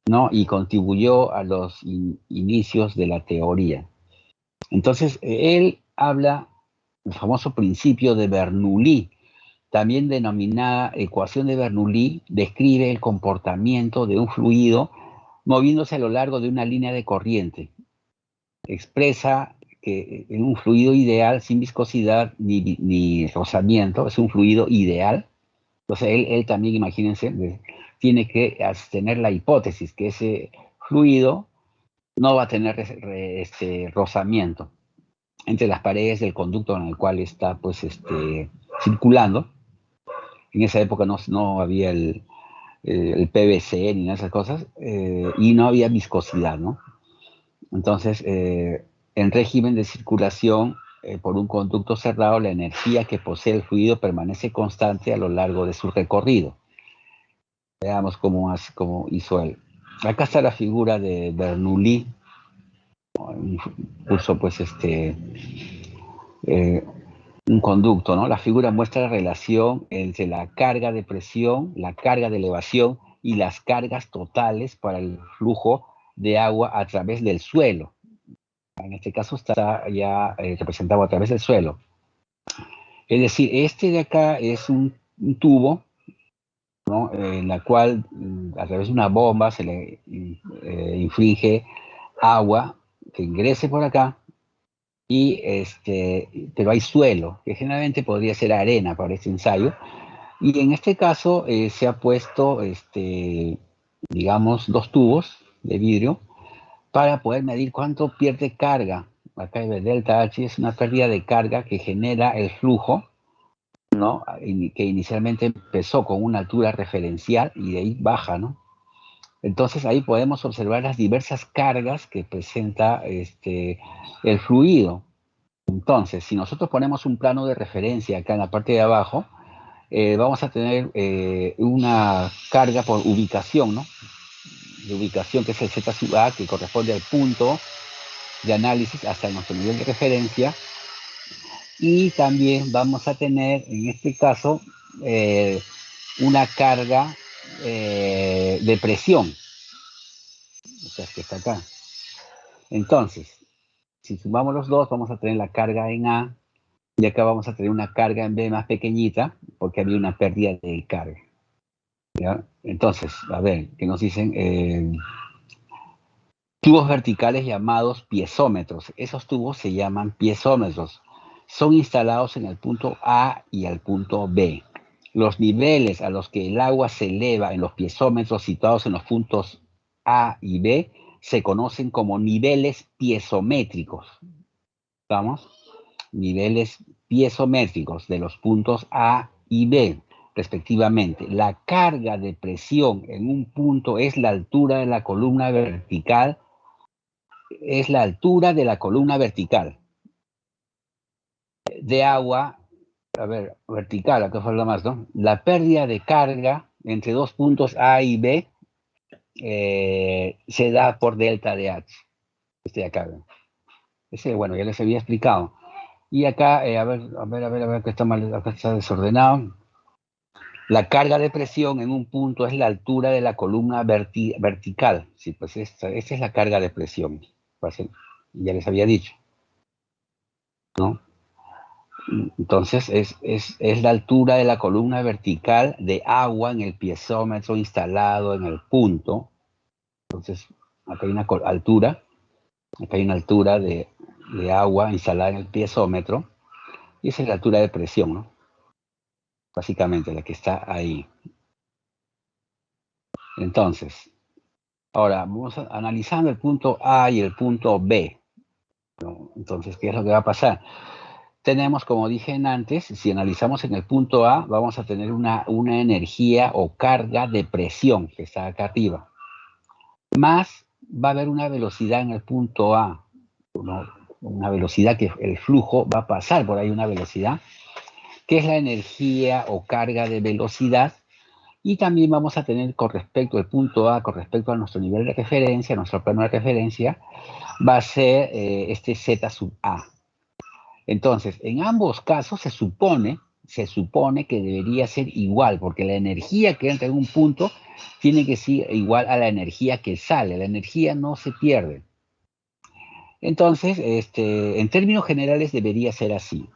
Speaker 1: ¿no? Y contribuyó a los inicios de la teoría. Entonces, él habla del famoso principio de Bernoulli, también denominada ecuación de Bernoulli, describe el comportamiento de un fluido moviéndose a lo largo de una línea de corriente. Expresa que en un fluido ideal, sin viscosidad ni rozamiento, es un fluido ideal. Entonces, él también, imagínense, tiene que tener la hipótesis que ese fluido no va a tener rozamiento entre las paredes del conducto en el cual está pues, circulando. En esa época no había el PVC ni nada de esas cosas, y no había viscosidad, ¿no? Entonces, en régimen de circulación por un conducto cerrado, la energía que posee el fluido permanece constante a lo largo de su recorrido. Veamos cómo hizo él. Acá está la figura de Bernoulli, un curso pues un conducto, ¿no? La figura muestra la relación entre la carga de presión, la carga de elevación y las cargas totales para el flujo de agua a través del suelo. En este caso está ya representado a través del suelo. Es decir, este de acá es un tubo, ¿no? En la cual a través de una bomba se le inflige agua que ingrese por acá pero hay suelo, que generalmente podría ser arena para este ensayo, y en este caso se ha puesto, digamos, dos tubos de vidrio para poder medir cuánto pierde carga. Acá el delta H es una pérdida de carga que genera el flujo, ¿no? Que inicialmente empezó con una altura referencial y de ahí baja, ¿no? Entonces ahí podemos observar las diversas cargas que presenta el fluido. Entonces, si nosotros ponemos un plano de referencia acá en la parte de abajo, vamos a tener una carga por ubicación, ¿no? De ubicación, que es el Z sub A, que corresponde al punto de análisis hasta nuestro nivel de referencia. Y también vamos a tener, en este caso, una carga de presión, o sea, que está acá. Entonces, si sumamos los dos, vamos a tener la carga en A, y acá vamos a tener una carga en B más pequeñita, porque había una pérdida de carga. ¿Ya? Entonces, a ver, ¿qué nos dicen? Tubos verticales llamados piezómetros. Esos tubos se llaman piezómetros. Son instalados en el punto A y el punto B. Los niveles a los que el agua se eleva en los piezómetros situados en los puntos A y B se conocen como niveles piezométricos. ¿Estamos? Niveles piezométricos de los puntos A y B, respectivamente. La carga de presión en un punto es la altura de la columna vertical, de agua, a ver, vertical, acá falta más, ¿no? La pérdida de carga entre dos puntos A y B se da por delta de H. Este de acá. Bueno, ya les había explicado. Y acá, a ver, que está mal, acá está desordenado. La carga de presión en un punto es la altura de la columna vertical. Sí, pues esta es la carga de presión. Ya les había dicho, ¿no? Entonces, es la altura de la columna vertical de agua en el piezómetro instalado en el punto. Entonces, acá hay una altura, acá hay una altura de agua instalada en el piezómetro, y esa es la altura de presión, ¿no? Básicamente, la que está ahí. Entonces, ahora vamos analizando el punto A y el punto B, ¿no? Entonces, ¿qué es lo que va a pasar? Tenemos, como dije antes, si analizamos en el punto A, vamos a tener una energía o carga de presión que está acá arriba. Más va a haber una velocidad en el punto A, ¿no? Una velocidad que el flujo va a pasar por ahí, una velocidad, que es la energía o carga de velocidad. Y también vamos a tener con respecto al punto A, con respecto a nuestro nivel de referencia, nuestro plano de referencia, va a ser este Z sub A. Entonces, en ambos casos se supone que debería ser igual, porque la energía que entra en un punto tiene que ser igual a la energía que sale. La energía no se pierde. Entonces, en términos generales debería ser así.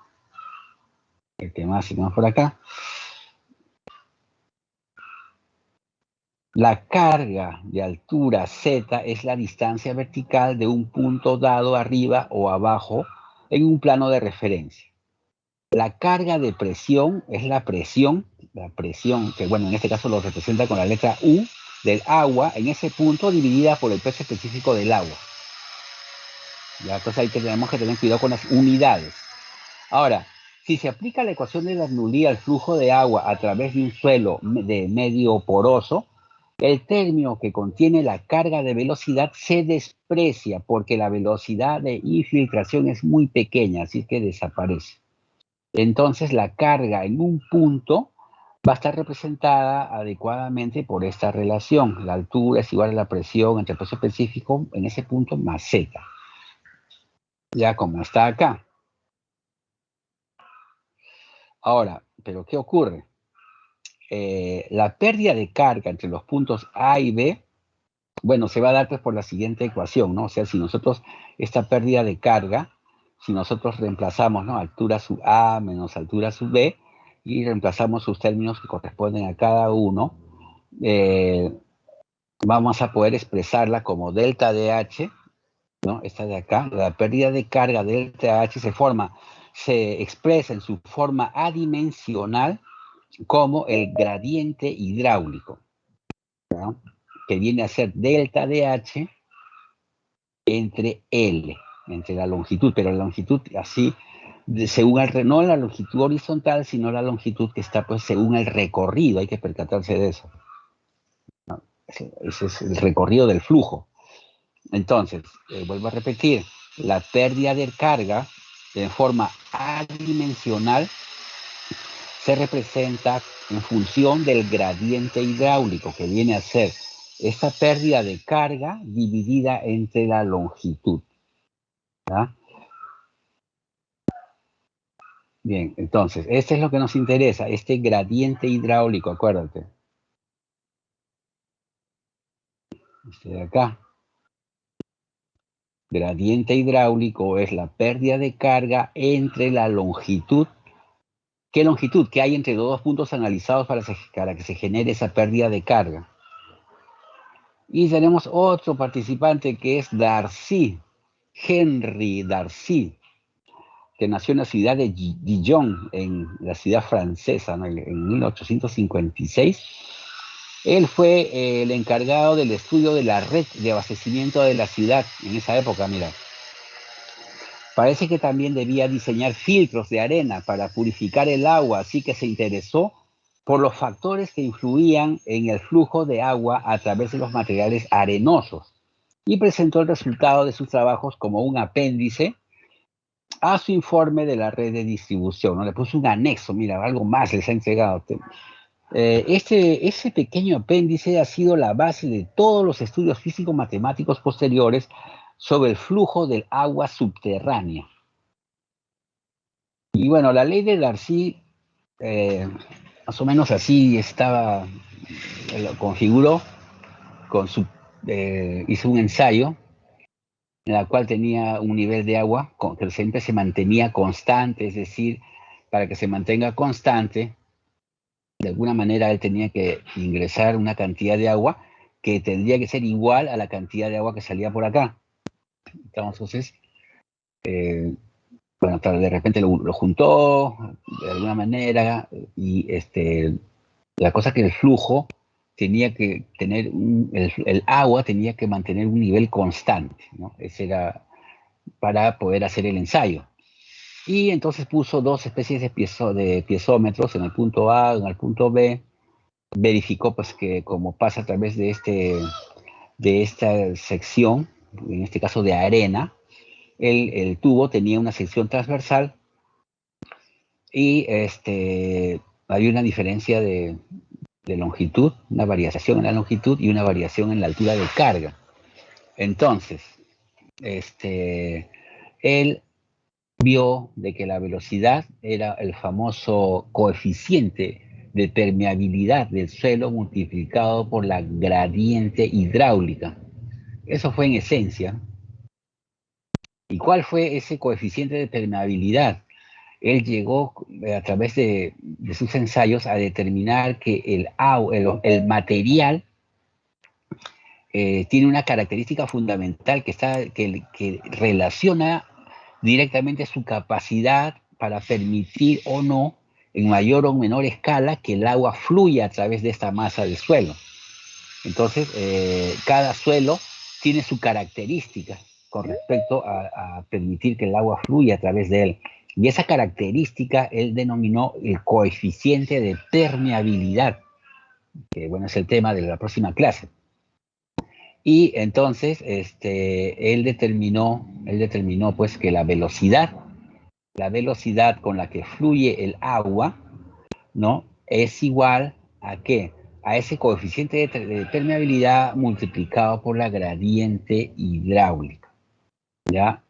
Speaker 1: El que más sigamos por acá. La carga de altura Z es la distancia vertical de un punto dado arriba o abajo en un plano de referencia. La carga de presión es la presión que bueno, en este caso lo representa con la letra U del agua en ese punto dividida por el peso específico del agua. Ya, entonces ahí tenemos que tener cuidado con las unidades. Ahora, si se aplica la ecuación de Bernoulli al flujo de agua a través de un suelo de medio poroso, el término que contiene la carga de velocidad se desprecia porque la velocidad de infiltración es muy pequeña, así que desaparece. Entonces la carga en un punto va a estar representada adecuadamente por esta relación. La altura es igual a la presión entre el peso específico en ese punto más Z. Ya como está acá. Ahora, ¿pero qué ocurre? La pérdida de carga entre los puntos A y B, bueno, se va a dar pues por la siguiente ecuación, ¿no? O sea, si nosotros, esta pérdida de carga, si nosotros reemplazamos, ¿no? Altura sub A menos altura sub B, y reemplazamos sus términos que corresponden a cada uno, vamos a poder expresarla como delta DH, ¿no? Esta de acá, la pérdida de carga delta H se expresa en su forma adimensional como el gradiente hidráulico, ¿no? Que viene a ser delta DH entre L, entre la longitud, pero la longitud así, según no la longitud horizontal, sino la longitud que está pues según el recorrido, hay que percatarse de eso, ¿no? Ese es el recorrido del flujo. Entonces, vuelvo a repetir, la pérdida de carga en forma adimensional se representa en función del gradiente hidráulico, que viene a ser esta pérdida de carga dividida entre la longitud, ¿ya? Bien, entonces, este es lo que nos interesa, este gradiente hidráulico, acuérdate. Este de acá. Gradiente hidráulico es la pérdida de carga entre la longitud. ¿Qué longitud que hay entre los dos puntos analizados para que se genere esa pérdida de carga? Y tenemos otro participante que es Darcy, Henry Darcy, que nació en la ciudad de Dijon, en la ciudad francesa, ¿no? En 1856. Él fue el encargado del estudio de la red de abastecimiento de la ciudad en esa época, mira. Parece que también debía diseñar filtros de arena para purificar el agua, así que se interesó por los factores que influían en el flujo de agua a través de los materiales arenosos y presentó el resultado de sus trabajos como un apéndice a su informe de la red de distribución, ¿no? Le puso un anexo, mira, algo más les ha entregado. Ese pequeño apéndice ha sido la base de todos los estudios físico-matemáticos posteriores sobre el flujo del agua subterránea. Y bueno, la ley de Darcy, más o menos así estaba, lo configuró, hizo un ensayo en la cual tenía un nivel de agua que siempre se mantenía constante, es decir, para que se mantenga constante, de alguna manera él tenía que ingresar una cantidad de agua que tendría que ser igual a la cantidad de agua que salía por acá. Entonces, bueno, de repente lo juntó de alguna manera y la cosa que el flujo tenía que tener, el agua tenía que mantener un nivel constante, ¿no? Ese era para poder hacer el ensayo. Y entonces puso dos especies de piezómetros en el punto A, en el punto B. Verificó pues que como pasa a través de esta sección, en este caso de arena, el tubo tenía una sección transversal y había una diferencia de longitud, una variación en la longitud y una variación en la altura de carga. Entonces, él vio de que la velocidad era el famoso coeficiente de permeabilidad del suelo multiplicado por la gradiente hidráulica. Eso fue en esencia. ¿Y cuál fue ese coeficiente de permeabilidad? Él llegó a través de sus ensayos a determinar que el material tiene una característica fundamental que relaciona directamente su capacidad para permitir o no, en mayor o menor escala, que el agua fluya a través de esta masa del suelo. Entonces, cada suelo tiene su característica con respecto a permitir que el agua fluya a través de él. Y esa característica él denominó el coeficiente de permeabilidad, que bueno, es el tema de la próxima clase. Y entonces él determinó pues que la velocidad con la que fluye el agua, ¿no? Es igual a ¿qué? A ese coeficiente de permeabilidad multiplicado por la gradiente hidráulica, ¿ya?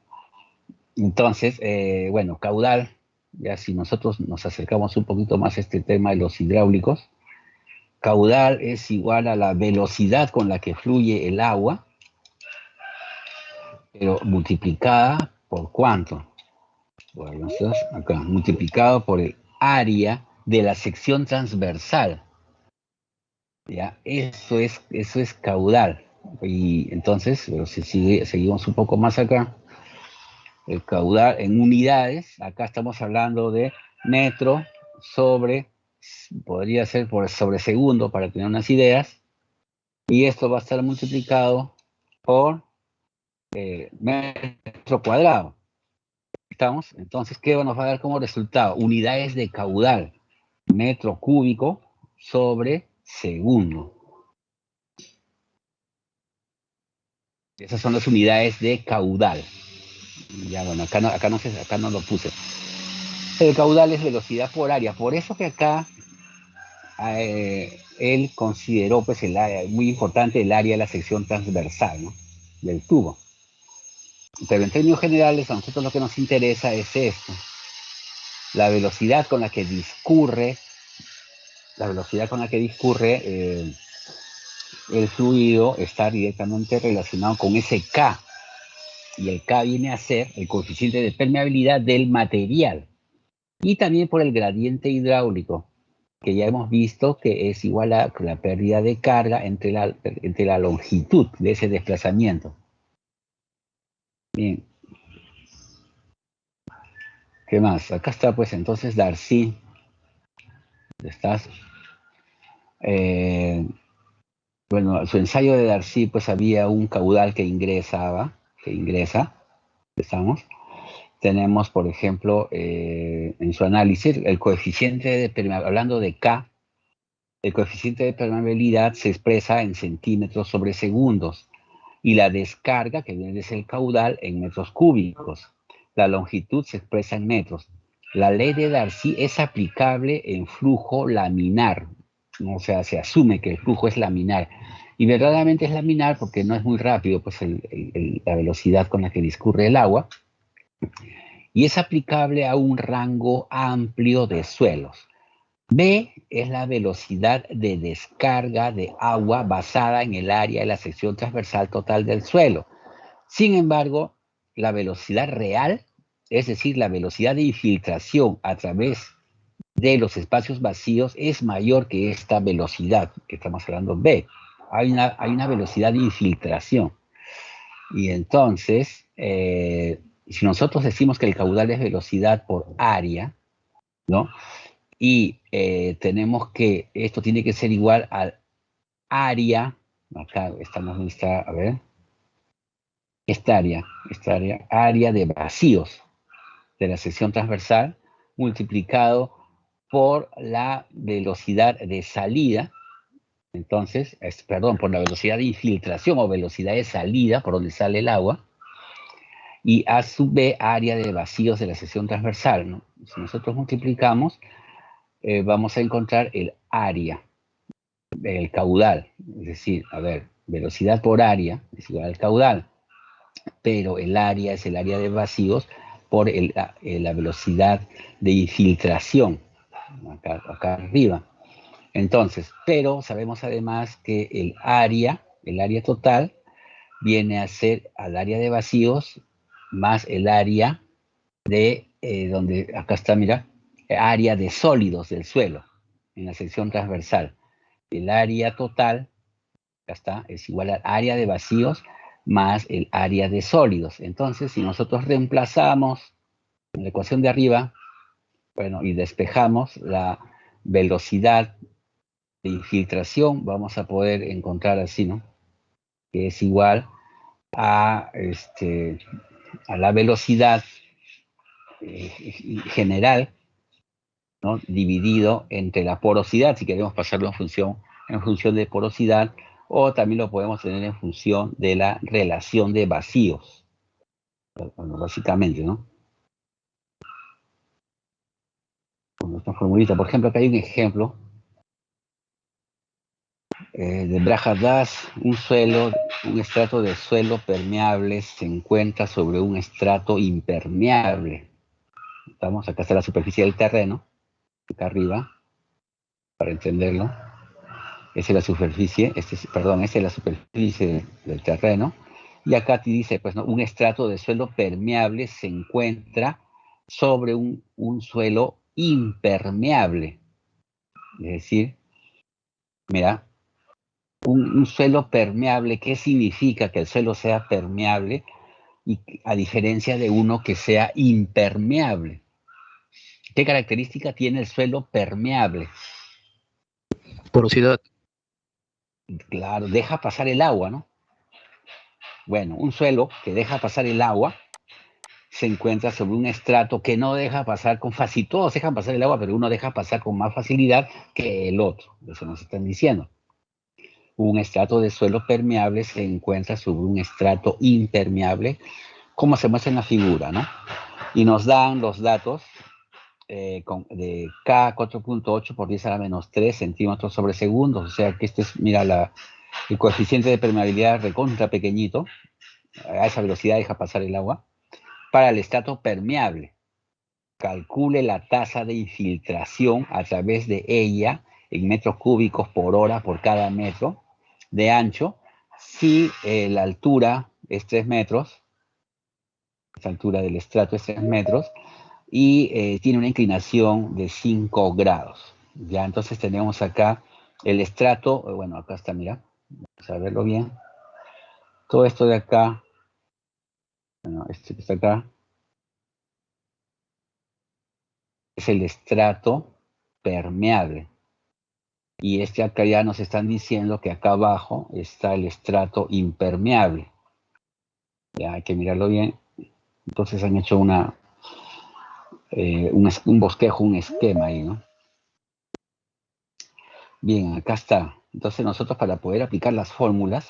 Speaker 1: Entonces, bueno, caudal, ya si nosotros nos acercamos un poquito más a este tema de los hidráulicos, caudal es igual a la velocidad con la que fluye el agua, pero multiplicada por ¿cuánto? Bueno, acá, multiplicado por el área de la sección transversal. ¿Ya? Eso es caudal. Y entonces, pero si seguimos un poco más acá, el caudal en unidades, acá estamos hablando de metro sobre, podría ser sobre segundo para tener unas ideas, y esto va a estar multiplicado por metro cuadrado. ¿Estamos? Entonces, ¿qué nos va a dar como resultado? Unidades de caudal, metro cúbico sobre segundo. Esas son las unidades de caudal. Ya, bueno, acá no lo puse. El caudal es velocidad por área. Por eso que acá él consideró pues el área, muy importante el área de la sección transversal, ¿no? Del tubo. Pero en términos generales, a nosotros lo que nos interesa es esto. La velocidad con la que discurre el fluido está directamente relacionado con ese K. Y el K viene a ser el coeficiente de permeabilidad del material. Y también por el gradiente hidráulico, que ya hemos visto que es igual a la pérdida de carga entre la longitud de ese desplazamiento. Bien. ¿Qué más? Acá está pues entonces Darcy. ¿Estás? Bueno, su ensayo de Darcy pues había un caudal que ingresa, ¿estamos? Tenemos, por ejemplo, en su análisis, el coeficiente de permeabilidad, hablando de K, el coeficiente de permeabilidad se expresa en centímetros sobre segundos y la descarga, que viene de ser el caudal, en metros cúbicos. La longitud se expresa en metros. La ley de Darcy es aplicable en flujo laminar, ¿no? O sea, se asume que el flujo es laminar. Y verdaderamente es laminar porque no es muy rápido pues, la velocidad con la que discurre el agua. Y es aplicable a un rango amplio de suelos. B es la velocidad de descarga de agua basada en el área de la sección transversal total del suelo. Sin embargo, la velocidad real, es decir, la velocidad de infiltración a través de los espacios vacíos, es mayor que esta velocidad que estamos hablando B. hay una velocidad de infiltración. Y entonces, si nosotros decimos que el caudal es velocidad por área, ¿no? Y tenemos que, esto tiene que ser igual al área, acá estamos en esta, a ver, área de vacíos de la sección transversal, multiplicado por la velocidad de salida, entonces, perdón, por la velocidad de infiltración o velocidad de salida, por donde sale el agua, y A sub B, área de vacíos de la sección transversal, ¿no? Si nosotros multiplicamos, vamos a encontrar el área, el caudal, es decir, a ver, velocidad por área es igual al caudal, pero el área es el área de vacíos por la velocidad de infiltración, acá arriba. Entonces, pero sabemos además que el área total, viene a ser al área de vacíos más el área de, donde, acá está, mira, área de sólidos del suelo, en la sección transversal. El área total, acá está, es igual al área de vacíos más el área de sólidos. Entonces, si nosotros reemplazamos en la ecuación de arriba, bueno, y despejamos la velocidad de infiltración, vamos a poder encontrar así, ¿no? Que es igual a, a la velocidad general, ¿no? Dividido entre la porosidad, si queremos pasarlo en función de porosidad, o también lo podemos tener en función de la relación de vacíos, bueno, básicamente, ¿no? Con esta formulita, por ejemplo, acá hay un ejemplo de Brajadas, un estrato de suelo permeable se encuentra sobre un estrato impermeable. Estamos, acá está la superficie del terreno, acá arriba, para entenderlo. Esa es la superficie, esa es la superficie del terreno. Y acá te dice, pues, ¿no? Un estrato de suelo permeable se encuentra sobre un suelo impermeable. Es decir, mira, un suelo permeable, ¿qué significa que el suelo sea permeable? Y a diferencia de uno que sea impermeable. ¿Qué característica tiene el suelo permeable?
Speaker 2: Porosidad.
Speaker 1: Claro, deja pasar el agua, ¿no? Bueno, un suelo que deja pasar el agua se encuentra sobre un estrato que no deja pasar con facilidad. Todos dejan pasar el agua, pero uno deja pasar con más facilidad que el otro. Eso nos están diciendo. Un estrato de suelo permeable se encuentra sobre un estrato impermeable, como se muestra en la figura, ¿no? Y nos dan los datos de K 4.8 por 10 a la menos 3 centímetros sobre segundo. O sea que este es, mira, el coeficiente de permeabilidad recontra pequeñito. A esa velocidad deja pasar el agua. Para el estrato permeable, calcule la tasa de infiltración a través de ella en metros cúbicos por hora por cada metro de ancho, si la altura es 3 metros, la altura del estrato es 3 metros, y tiene una inclinación de 5 grados. Ya, entonces tenemos acá el estrato, bueno, acá está, mira, vamos a verlo bien. Todo esto de acá, bueno, este que está acá, es el estrato permeable. Y acá ya nos están diciendo que acá abajo está el estrato impermeable. Ya hay que mirarlo bien. Entonces han hecho un bosquejo, un esquema ahí, ¿no? Bien, acá está. Entonces nosotros, para poder aplicar las fórmulas,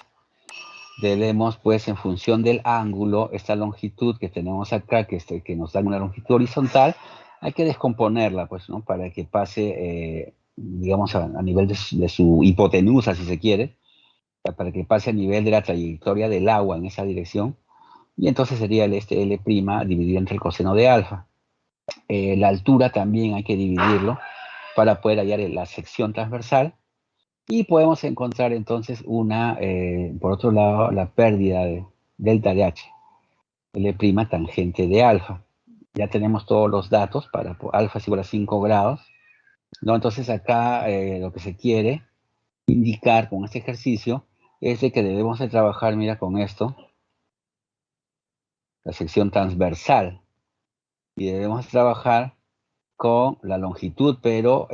Speaker 1: debemos, pues, en función del ángulo, esta longitud que tenemos acá, que nos da una longitud horizontal, hay que descomponerla, pues, ¿no? Para que pase, digamos, a nivel de su hipotenusa, si se quiere, para que pase a nivel de la trayectoria del agua en esa dirección. Y entonces sería el L' dividido entre el coseno de alfa. La altura también hay que dividirlo para poder hallar la sección transversal. Y podemos encontrar entonces por otro lado, la pérdida de delta de H, L' tangente de alfa. Ya tenemos todos los datos para alfa es igual a 5 grados, ¿no? Entonces acá lo que se quiere indicar con este ejercicio es de que debemos de trabajar, mira, con esto, la sección transversal, y debemos trabajar con la longitud, pero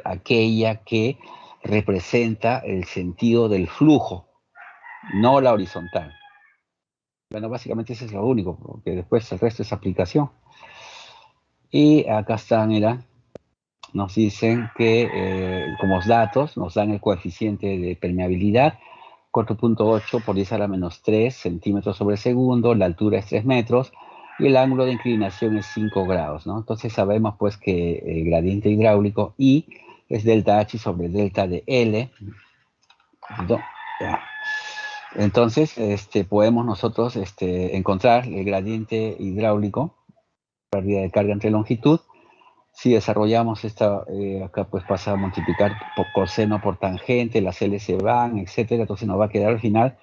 Speaker 1: aquella que representa el sentido del flujo, no la horizontal. Bueno, básicamente eso es lo único, porque después el resto es aplicación. Y acá está, mira, nos dicen que como datos nos dan el coeficiente de permeabilidad, 4.8 por 10 a la menos 3 centímetros sobre segundo, la altura es 3 metros y el ángulo de inclinación es 5 grados, ¿no? Entonces sabemos pues que el gradiente hidráulico I es delta H sobre delta de L. Entonces podemos nosotros encontrar el gradiente hidráulico, pérdida de carga entre longitud. Si desarrollamos esta, acá pues pasa a multiplicar por coseno por tangente, las L se van, etcétera, entonces nos va a quedar al final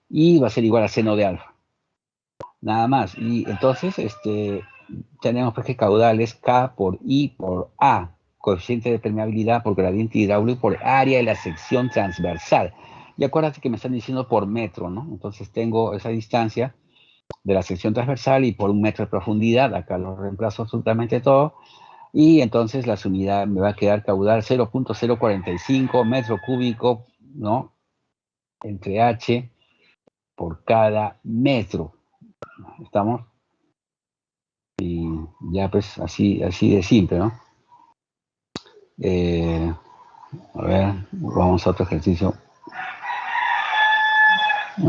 Speaker 1: y va a ser igual a seno de alfa. Nada más. Y entonces tenemos pues que caudales K por I por A, coeficiente de permeabilidad por gradiente hidráulico por área de la sección transversal. Y acuérdate que me están diciendo por metro, ¿no? Entonces tengo esa distancia de la sección transversal y por 1 metro de profundidad, acá lo reemplazo absolutamente todo, y entonces la unidad me va a quedar caudal 0.045 metro cúbico, ¿no? Entre H por cada metro. ¿Estamos? Y ya pues así de simple, ¿no? A ver, vamos a otro ejercicio.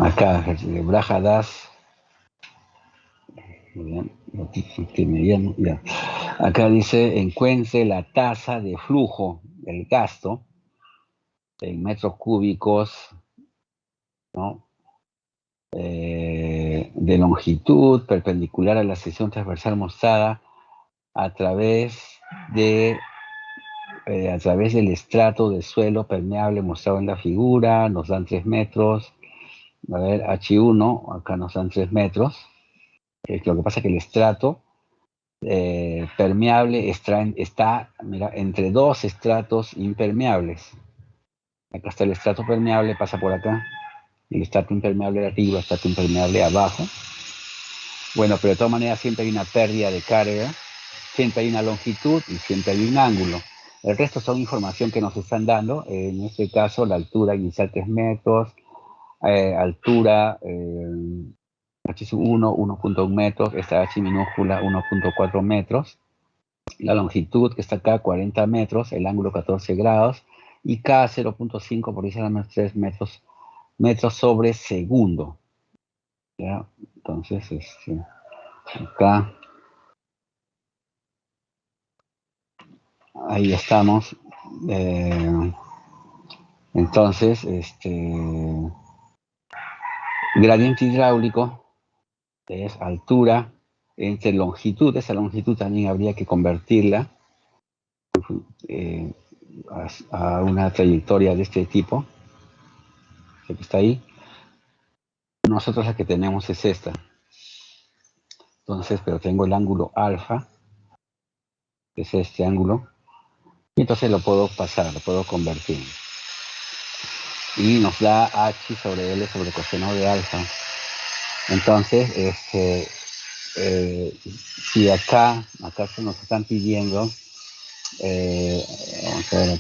Speaker 1: Acá, ejercicio de Braja Das. Bien, ya. Acá dice, encuentre la tasa de flujo del gasto en metros cúbicos, ¿no? De longitud perpendicular a la sección transversal mostrada a través del estrato de suelo permeable mostrado en la figura. Nos dan 3 metros. A ver, H1, acá nos dan 3 metros. Lo que pasa es que el estrato permeable está, mira, entre dos estratos impermeables. Acá está el estrato permeable, pasa por acá. El estrato impermeable de arriba, estrato impermeable abajo. Bueno, pero de todas maneras siempre hay una pérdida de carga, siempre hay una longitud y siempre hay un ángulo. El resto son información que nos están dando. En este caso, la altura inicial 3 metros, altura H1, 1.1 metros, esta H minúscula 1.4 metros, la longitud que está acá 40 metros, el ángulo 14 grados y K 0.5 por 10 a la menos 3 metros sobre segundo. ¿Ya? Entonces, acá, ahí estamos. Entonces, gradiente hidráulico es altura entre longitud. Esa longitud también habría que convertirla a una trayectoria de este tipo, que está ahí. Nosotros la que tenemos es esta. Entonces, pero tengo el ángulo alfa, que es este ángulo, y entonces lo puedo pasar, lo puedo convertir. Y nos da H sobre L sobre coseno de alfa. Entonces, si acá se nos están pidiendo, vamos a ver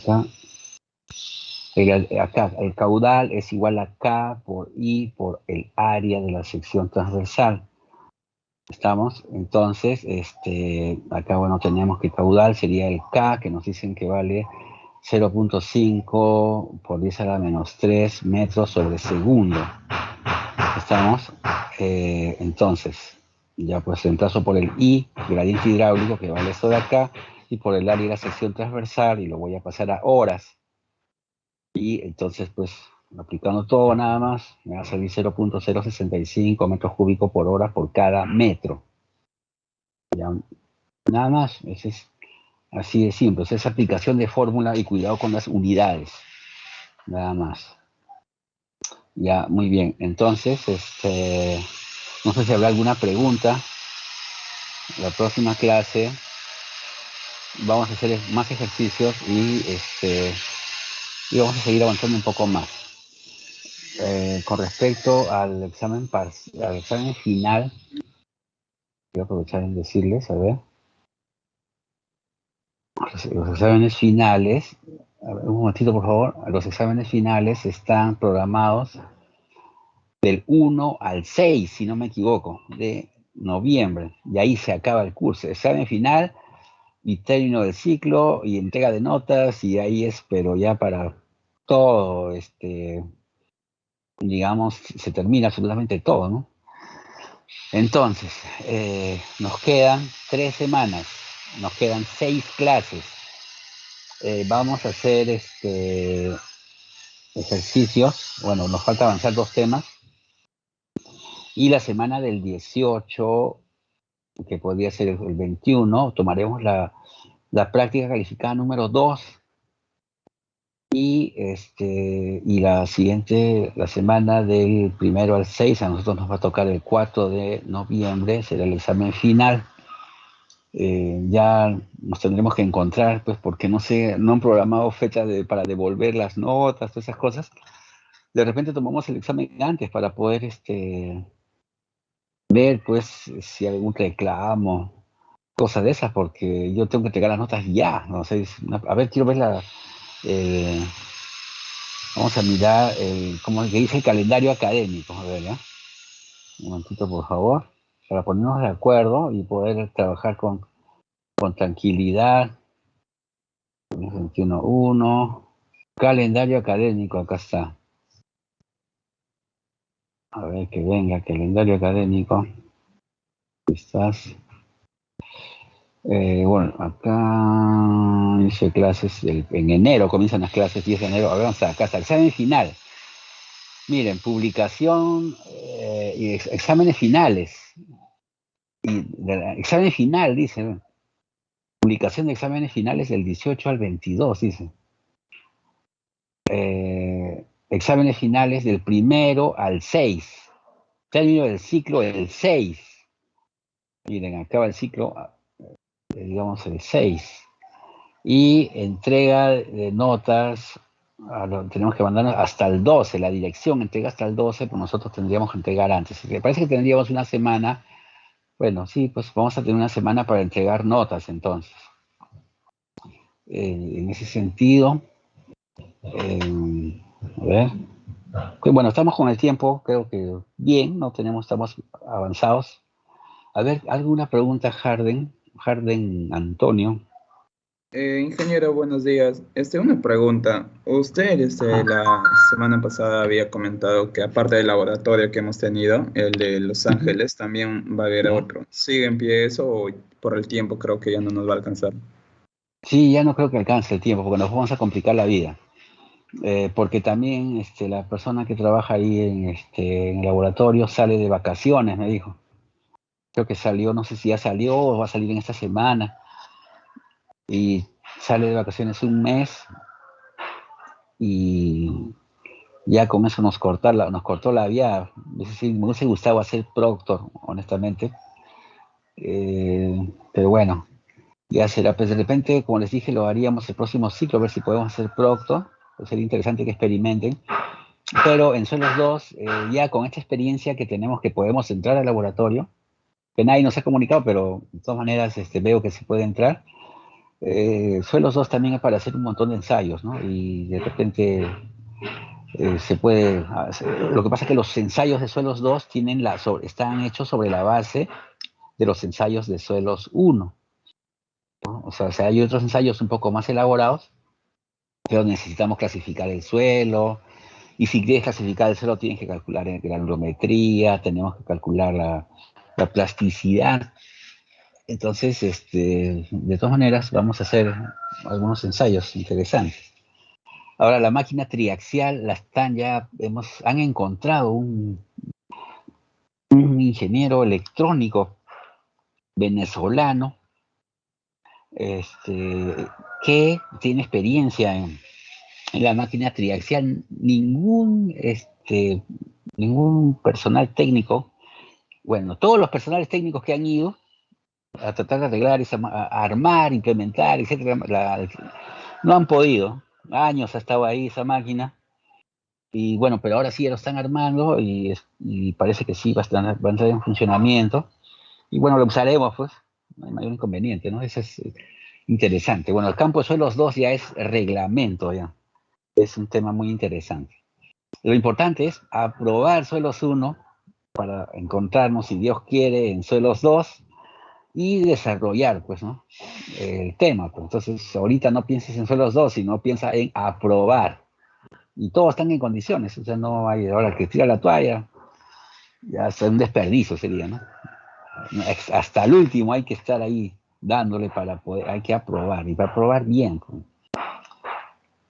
Speaker 1: acá, el caudal es igual a K por I por el área de la sección transversal. ¿Estamos? Entonces, acá, bueno, tenemos que el caudal sería el K, que nos dicen que vale 0.5 por 10 a la menos 3 metros sobre segundo. ¿Estamos? Entonces, ya pues reemplazo por el I, gradiente hidráulico, que vale esto de acá, y por el área de la sección transversal, y lo voy a pasar a horas. Y entonces, pues, aplicando todo nada más, me va a salir 0.065 metros cúbicos por hora por cada metro. Ya, nada más, es así de simple. Es aplicación de fórmula y cuidado con las unidades. Nada más. Ya, muy bien. Entonces, no sé si habrá alguna pregunta. La próxima clase vamos a hacer más ejercicios y y vamos a seguir avanzando un poco más. Con respecto al al examen final, voy a aprovechar en decirles, a ver, los exámenes finales, a ver, un momentito por favor, los exámenes finales están programados del 1 al 6, si no me equivoco, de noviembre, y ahí se acaba el curso. Examen final y término del ciclo y entrega de notas, y ahí es, pero ya para todo, digamos, se termina absolutamente todo, ¿no? Entonces, nos quedan 3 semanas, nos quedan 6 clases. Vamos a hacer ejercicios, bueno, nos falta avanzar 2 temas, y la semana del 18, que podría ser el 21, tomaremos la práctica calificada número 2, y la siguiente, la semana del 1 al 6, a nosotros nos va a tocar el 4 de noviembre, será el examen final. Ya nos tendremos que encontrar, pues, porque no sé, no han programado fecha para devolver las notas, todas esas cosas. De repente tomamos el examen antes para poder ver, pues, si hay algún reclamo, cosas de esas, porque yo tengo que entregar las notas ya. No sé, a ver, quiero ver eh, vamos a mirar, como que dice el calendario académico. A ver, ¿ya? Un momentito, por favor, para ponernos de acuerdo y poder trabajar con tranquilidad. 21.1, calendario académico, acá está. A ver, que venga, calendario académico. Estás. Bueno, acá dice clases, en enero comienzan las clases, 10 de enero. A ver, vamos acá está, examen final. Miren, publicación y exámenes finales. Examen final, dice. Publicación de exámenes finales del 18 al 22, dice. Exámenes finales del 1 al 6. Término del ciclo el 6. Miren, acaba el ciclo, digamos, el 6. Y entrega de notas, tenemos que mandarnos hasta el 12. La dirección entrega hasta el 12, pues nosotros tendríamos que entregar antes. Me parece que tendríamos una semana. Bueno, sí, pues vamos a tener una semana para entregar notas entonces. En ese sentido, a ver. Bueno, estamos con el tiempo, creo que bien, no tenemos, estamos avanzados. A ver, ¿alguna pregunta, Harden Antonio?
Speaker 2: Ingeniero, buenos días. Una pregunta. Usted,
Speaker 1: Ajá.
Speaker 2: la semana pasada había comentado que aparte del laboratorio que hemos tenido, el de Los
Speaker 1: Ujú.
Speaker 2: Ángeles, también va a haber
Speaker 1: ¿Ya?
Speaker 2: otro. ¿Sigue en pie eso o por el tiempo creo que ya no nos va a alcanzar?
Speaker 1: Sí, ya no creo que alcance el tiempo, porque nos vamos a complicar la vida. Porque también la persona que trabaja ahí en el laboratorio sale de vacaciones, me dijo. Creo que salió, no sé si ya salió o va a salir en esta semana, y sale de vacaciones un mes, y ya con eso nos cortó la vía. Es decir, me hubiese gustado hacer proctor, honestamente. Pero bueno, ya será, pues de repente, como les dije, lo haríamos el próximo ciclo, a ver si podemos hacer proctor. Pues sería interesante que experimenten. Pero en suelos 2, ya con esta experiencia que tenemos, que podemos entrar al laboratorio, que nadie nos ha comunicado, pero de todas maneras veo que se puede entrar. Suelos 2 también es para hacer un montón de ensayos, ¿no? Y de repente se puede hacer. Lo que pasa es que los ensayos de suelos 2 están hechos sobre la base de los ensayos de suelos 1, ¿no? O sea, hay otros ensayos un poco más elaborados, pero necesitamos clasificar el suelo. Y si quieres clasificar el suelo, tienes que calcular la granulometría, tenemos que calcular la plasticidad. Entonces, de todas maneras, vamos a hacer algunos ensayos interesantes. Ahora, la máquina triaxial han encontrado un ingeniero electrónico venezolano, que tiene experiencia en la máquina triaxial. Ningún personal técnico, bueno, todos los personales técnicos que han ido a tratar de arreglar, a armar, implementar, etcétera, no han podido. años ha estado ahí esa máquina. Y bueno, pero ahora sí ya lo están armando y parece que sí va a entrar en funcionamiento. Y bueno, lo usaremos, pues, no hay mayor inconveniente, ¿no? Eso es interesante. Bueno, el campo de suelos 2 ya es reglamento, ya. Es un tema muy interesante. Lo importante es aprobar suelos 1 para encontrarnos, si Dios quiere, en suelos 2 y desarrollar, pues, ¿no? El tema. Pues. Entonces, ahorita no pienses en suelos 2, sino piensa en aprobar. Y todos están en condiciones, o sea, no hay ahora que tira la toalla, ya es un desperdicio sería, ¿no? Hasta el último hay que estar ahí dándole para poder, hay que aprobar, y para aprobar bien.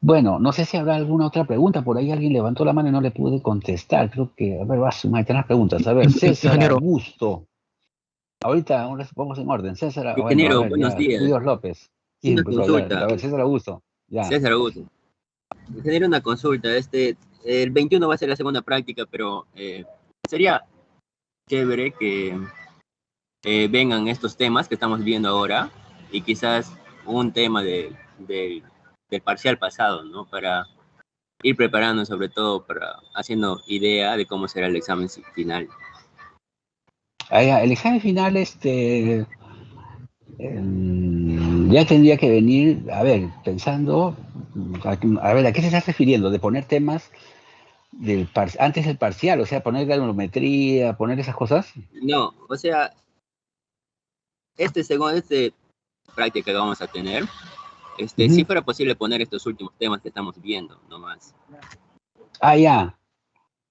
Speaker 1: Bueno, no sé si habrá alguna otra pregunta, por ahí alguien levantó la mano y no le pude contestar, creo que, a ver, va a sumar, tener preguntas, a ver, César
Speaker 3: Ingeniero,
Speaker 1: Augusto, ahorita ahora vamos en orden, César, bueno, a
Speaker 4: Ingeniero,
Speaker 1: ver,
Speaker 4: buenos
Speaker 1: ya,
Speaker 4: días.
Speaker 1: Ríos López, ¿quién
Speaker 4: Una
Speaker 1: empezó a hablar? A
Speaker 4: consulta.
Speaker 1: ver, César Augusto, ya.
Speaker 4: César Augusto. Ingeniero, una consulta. El 21 va a ser la segunda práctica, pero sería chévere que vengan estos temas que estamos viendo ahora y quizás un tema del parcial pasado, ¿no? Para ir preparando, sobre todo para haciendo idea de cómo será el examen final.
Speaker 1: El examen final, ya tendría que venir, a ver, pensando, a ver, ¿a qué se está refiriendo? De poner temas antes del parcial, o sea, poner ganometría, poner esas cosas.
Speaker 4: No, o sea, este práctica que vamos a tener, si fuera posible poner estos últimos temas que estamos viendo, nomás.
Speaker 1: Ah, ya.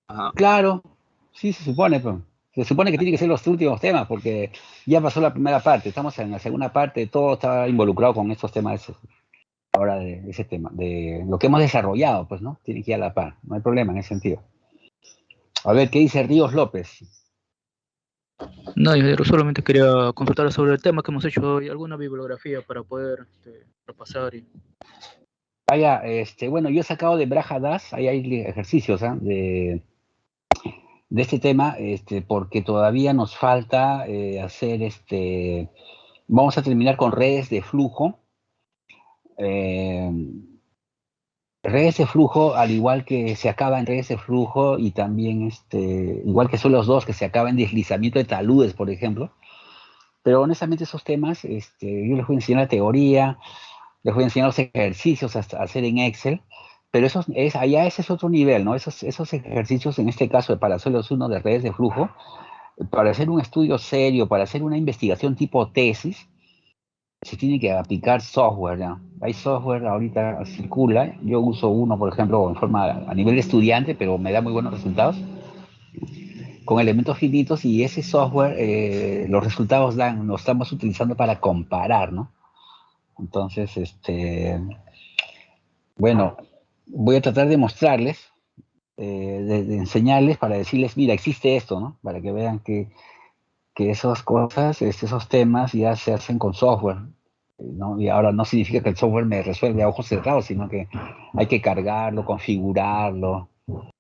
Speaker 4: Ajá.
Speaker 1: Claro, sí, se supone, pues. Se supone que tiene que ser los últimos temas, porque ya pasó la primera parte, estamos en la segunda parte, todo está involucrado con estos temas, ahora de ese tema, de lo que hemos desarrollado, pues, ¿no? Tiene que ir a la par, no hay problema en ese sentido. A ver, ¿qué dice Ríos López?
Speaker 3: no, ingeniero, solamente quería consultar sobre el tema que hemos hecho hoy, alguna bibliografía para poder repasar.
Speaker 1: Bueno, yo he sacado de Braja Das, ahí hay ejercicios de este tema, porque todavía nos falta hacer vamos a terminar con redes de flujo. Redes de flujo, al igual que se acaba en redes de flujo y también, igual que son los dos, que se acaba en deslizamiento de taludes, por ejemplo. Pero honestamente esos temas, yo les voy a enseñar la teoría, les voy a enseñar los ejercicios a hacer en Excel, pero allá ese es otro nivel, ¿no? Esos ejercicios, en este caso para suelos 1 de redes de flujo, para hacer un estudio serio, para hacer una investigación tipo tesis, se tiene que aplicar software, ¿no? Hay software ahorita circula, yo uso uno, por ejemplo, a nivel de estudiante, pero me da muy buenos resultados, con elementos finitos, y ese software, los resultados lo estamos utilizando para comparar, ¿no? Entonces, bueno, voy a tratar de mostrarles, de enseñarles para decirles, mira, existe esto, ¿no? Para que vean que esas cosas, esos temas ya se hacen con software, ¿no? Y ahora no significa que el software me resuelve a ojos cerrados, sino que hay que cargarlo, configurarlo,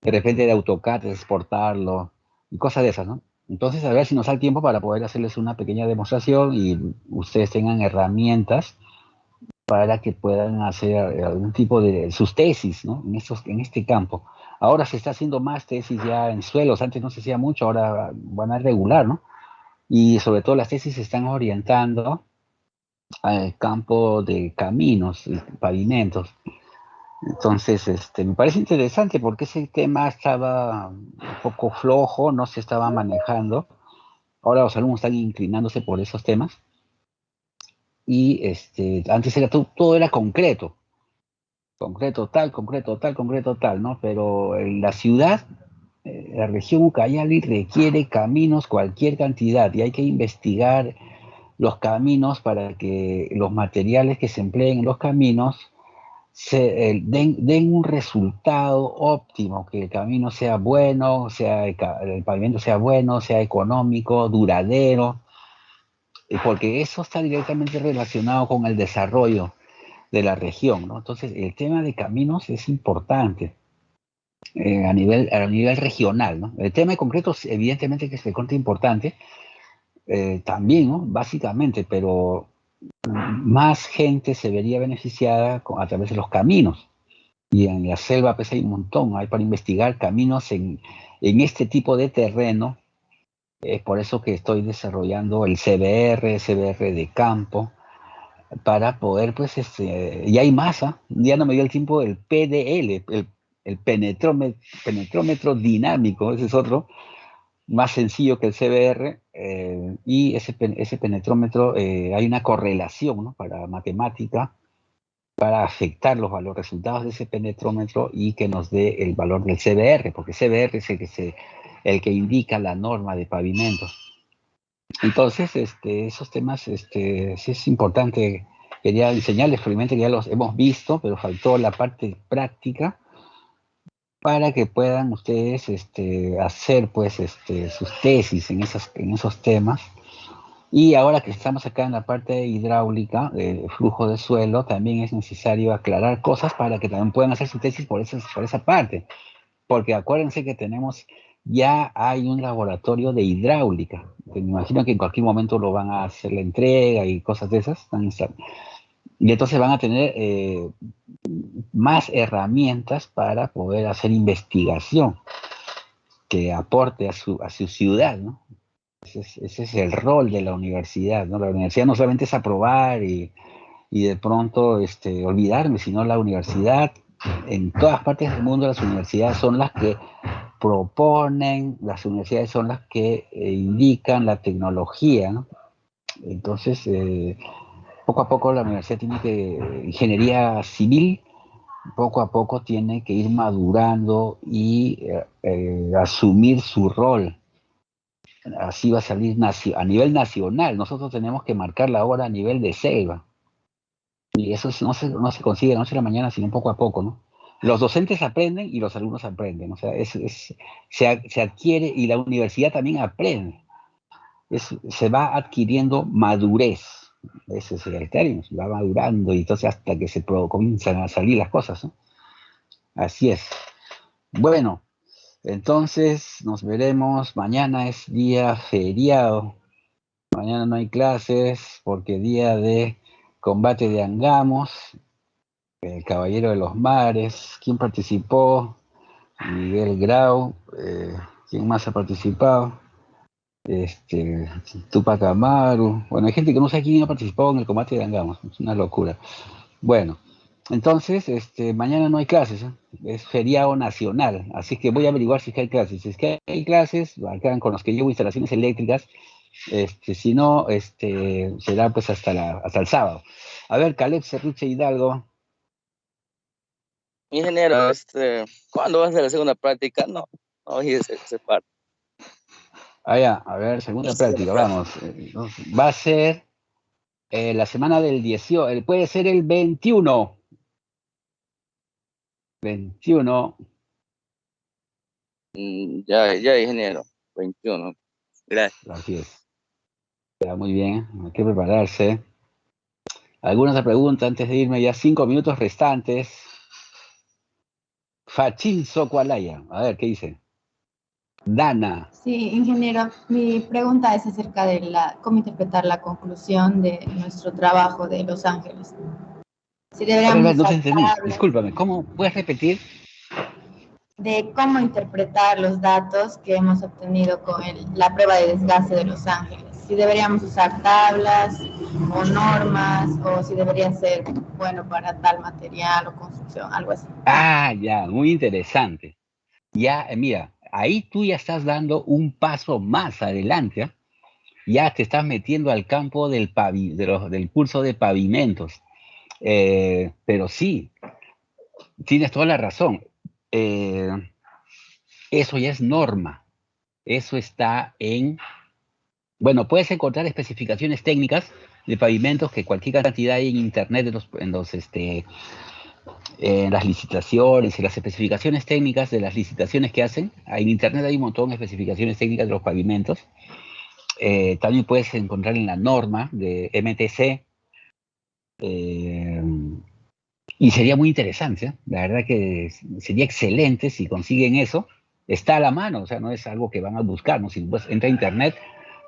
Speaker 1: de repente de AutoCAD exportarlo, y cosas de esas, ¿no? Entonces, a ver si nos da el tiempo para poder hacerles una pequeña demostración y ustedes tengan herramientas para que puedan hacer algún tipo de sus tesis, ¿no? En este campo. Ahora se está haciendo más tesis ya en suelos, antes no se hacía mucho, ahora van a regular, ¿no? Y sobre todo las tesis se están orientando al campo de caminos y pavimentos. Entonces, me parece interesante porque ese tema estaba un poco flojo, no se estaba manejando. Ahora los alumnos están inclinándose por esos temas. Y antes era todo era concreto tal, ¿no? Pero en la ciudad, la región Ucayali requiere caminos cualquier cantidad y hay que investigar los caminos para que los materiales que se empleen en los caminos den un resultado óptimo, que el camino sea bueno, el pavimento sea bueno, sea económico, duradero, porque eso está directamente relacionado con el desarrollo de la región, ¿no? Entonces, el tema de caminos es importante a nivel regional, ¿no? El tema de concreto, evidentemente que es recontra importante, también, ¿no? Básicamente, pero más gente se vería beneficiada a través de los caminos. Y en la selva pues hay un montón, hay para investigar caminos en este tipo de terreno. Es por eso que estoy desarrollando el CBR de campo, para poder, pues, y hay masa, ya no me dio el tiempo, el PDL, el penetrómetro dinámico, ese es otro, más sencillo que el CBR, y ese penetrómetro, hay una correlación, ¿no? Para matemática, para afectar los resultados de ese penetrómetro y que nos dé el valor del CBR, porque CBR es el que indica la norma de pavimento. Entonces, esos temas, sí es importante. Quería enseñarles, probablemente que ya los hemos visto, pero faltó la parte práctica para que puedan ustedes hacer pues sus tesis en esos temas. Y ahora que estamos acá en la parte hidráulica, flujo de suelo, también es necesario aclarar cosas para que también puedan hacer su tesis por esa parte. Porque acuérdense que ya hay un laboratorio de hidráulica. Me imagino que en cualquier momento lo van a hacer la entrega y cosas de esas. Y entonces van a tener más herramientas para poder hacer investigación que aporte a su ciudad, ¿no? Ese es el rol de la universidad, ¿no? La universidad no solamente es aprobar y de pronto olvidarme, sino la universidad, en todas partes del mundo, las universidades son las que proponen, las universidades son las que indican la tecnología, ¿no? Entonces, poco a poco la universidad ingeniería civil, poco a poco tiene que ir madurando y asumir su rol. Así va a salir a nivel nacional. Nosotros tenemos que marcar la hora a nivel de selva. Y eso no se consigue de la noche a la mañana, sino poco a poco, ¿no? Los docentes aprenden y los alumnos aprenden. O sea, se adquiere, y la universidad también aprende. Se va adquiriendo madurez. Ese es el término, se va madurando, y entonces hasta que comienzan a salir las cosas, ¿no? Así es. Bueno, entonces nos veremos. Mañana es día feriado. Mañana no hay clases porque día de combate de Angamos, el Caballero de los Mares. ¿Quién participó? Miguel Grau. ¿Quién más ha participado? Tupac Amaru. Bueno, hay gente que no sabe quién ha participado en el combate de Angamos. Es una locura. Bueno, entonces, mañana no hay clases, ¿eh? Es feriado nacional, así que voy a averiguar si es que hay clases. Si es que hay clases, quedan con los que llevo instalaciones eléctricas. Si no, será pues hasta el sábado. A ver, Caleb Cerruche Hidalgo.
Speaker 5: Ingeniero, ¿cuándo va a ser la segunda práctica? No, hoy se parte.
Speaker 1: Ya, a ver, segunda práctica, vamos. Va a ser la semana del 18, puede ser el 21. 21.
Speaker 5: Ya, ingeniero, 21. Gracias.
Speaker 1: Así es. Está muy bien, hay que prepararse. ¿Alguna otra pregunta antes de irme? Ya 5 minutos restantes. Fachín Socualaya. A ver, ¿qué dice? Dana.
Speaker 6: Sí, ingeniero, mi pregunta es acerca de cómo interpretar la conclusión de nuestro trabajo de Los Ángeles. Si deberíamos
Speaker 1: no te entendí, discúlpame, ¿cómo puedes repetir?
Speaker 6: De cómo interpretar los datos que hemos obtenido con la prueba de desgaste de Los Ángeles. Si deberíamos usar tablas o normas, o si debería ser bueno para tal material o construcción, algo así.
Speaker 1: Ya, muy interesante. Ya, mira, ahí tú ya estás dando un paso más adelante, ¿eh? Ya te estás metiendo al campo del curso de pavimentos. Pero sí, tienes toda la razón. Eso ya es norma. Eso está bueno, puedes encontrar especificaciones técnicas de pavimentos, que cualquier cantidad hay en internet en las licitaciones, en las especificaciones técnicas de las licitaciones que hacen. En internet hay un montón de especificaciones técnicas de los pavimentos. También puedes encontrar en la norma de MTC. Y sería muy interesante, ¿eh? La verdad que sería excelente si consiguen eso. Está a la mano, o sea, no es algo que van a buscar, ¿no? Si pues, entra a internet,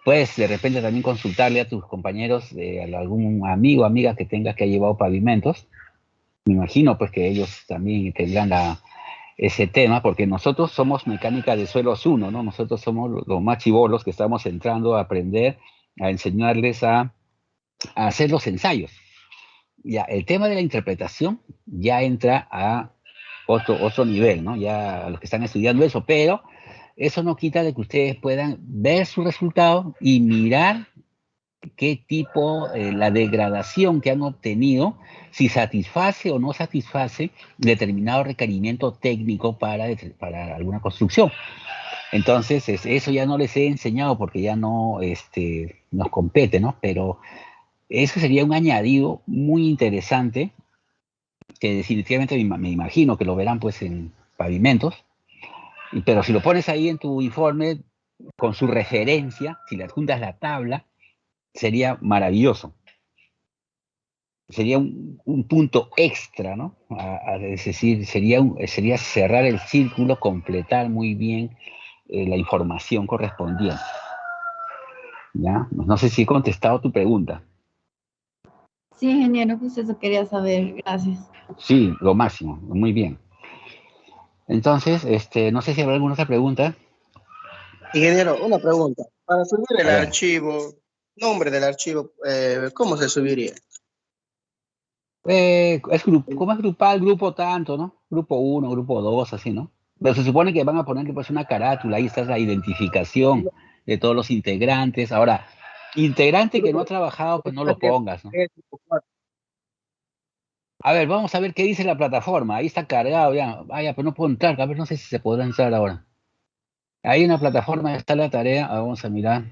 Speaker 1: puedes de repente también consultarle a tus compañeros, a algún amigo o amiga que tengas que ha llevado pavimentos, Me imagino pues que ellos también tendrán ese tema, porque nosotros somos mecánica de suelos 1, ¿no? Nosotros somos los más chibolos que estamos entrando a aprender, a enseñarles a hacer los ensayos. Ya, el tema de la interpretación ya entra a otro nivel, ¿no? Ya a los que están estudiando eso, pero eso no quita de que ustedes puedan ver su resultado y mirar qué tipo, la degradación que han obtenido, si satisface o no satisface determinado requerimiento técnico para alguna construcción. Entonces, eso ya no les he enseñado porque ya no nos compete, ¿no? Pero eso sería un añadido muy interesante que definitivamente me imagino que lo verán pues en pavimentos, pero si lo pones ahí en tu informe con su referencia, si le adjuntas la tabla, sería maravilloso. Sería un punto extra, ¿no? Es decir, sería cerrar el círculo, completar muy bien la información correspondiente. ¿Ya? No sé si he contestado tu pregunta.
Speaker 6: Sí, ingeniero, pues eso quería saber. Gracias.
Speaker 1: Sí, lo máximo, muy bien. Entonces, no sé si habrá alguna otra pregunta.
Speaker 7: Ingeniero, una pregunta. Para subir el
Speaker 1: A ver.
Speaker 7: archivo, nombre del archivo, ¿cómo se subiría?
Speaker 1: ¿Cómo es grupal? Grupo tanto, ¿no? Grupo 1, grupo 2, así, ¿no? Pero se supone que van a ponerle pues una carátula, ahí está la identificación de todos los integrantes. Ahora, integrante que no ha trabajado, pues no lo pongas, ¿no? A ver, vamos a ver qué dice la plataforma. Ahí está cargado ya. Vaya, pero no puedo entrar. A ver, no sé si se podrá entrar ahora. Ahí en la plataforma está la tarea. Vamos a mirar.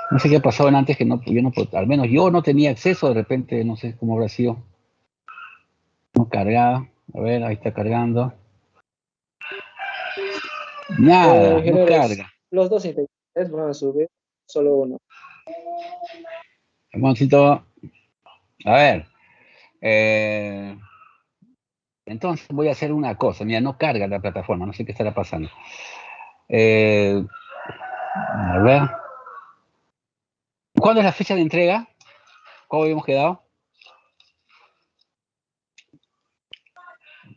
Speaker 1: No sé qué ha pasado antes que yo no puedo, al menos yo no tenía acceso, de repente no sé cómo habrá sido. No cargaba. A ver, ahí está cargando. Nada, no
Speaker 8: Ingenieros,
Speaker 1: carga.
Speaker 8: los dos integrantes van a subir, solo uno.
Speaker 1: Un momentito. A ver. Entonces voy a hacer una cosa. Mira, no carga la plataforma, no sé qué estará pasando. A ver. ¿Cuándo es la fecha de entrega? ¿Cómo habíamos quedado?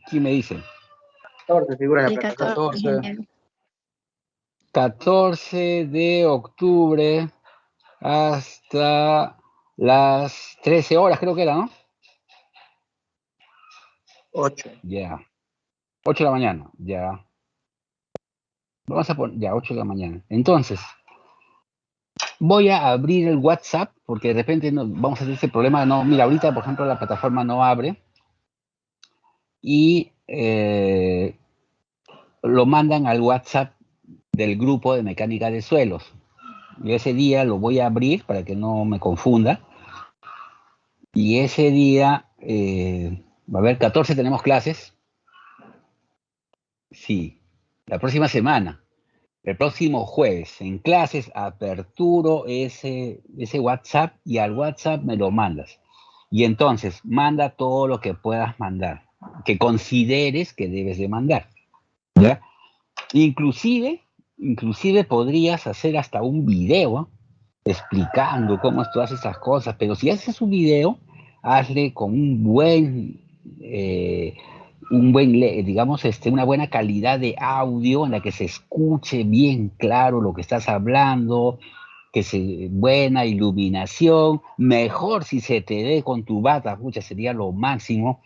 Speaker 1: ¿Quién me dice?
Speaker 7: 14 figuras en
Speaker 6: El
Speaker 7: la plataforma.
Speaker 6: 14, ingeniero.
Speaker 1: 14 de octubre hasta las 13 horas, creo que era, ¿no?
Speaker 7: 8.
Speaker 1: Ya. 8 de la mañana, ya. Vamos a poner, ya, 8 de la mañana. Entonces, voy a abrir el WhatsApp, porque de repente vamos a tener ese problema. No, mira, ahorita, por ejemplo, la plataforma no abre. Y lo mandan al WhatsApp del grupo de mecánica de suelos. Y ese día lo voy a abrir para que no me confunda. Y ese día, va a haber 14 tenemos clases. Sí, la próxima semana, el próximo jueves, en clases, aperturo ese WhatsApp y al WhatsApp me lo mandas. Y entonces, manda todo lo que puedas mandar, que consideres que debes de mandar. ¿Ya? Inclusive podrías hacer hasta un video explicando cómo tú haces esas cosas, pero si haces un video, hazle con digamos, una buena calidad de audio en la que se escuche bien claro lo que estás hablando, buena iluminación, mejor si se te ve con tu bata, pucha, sería lo máximo.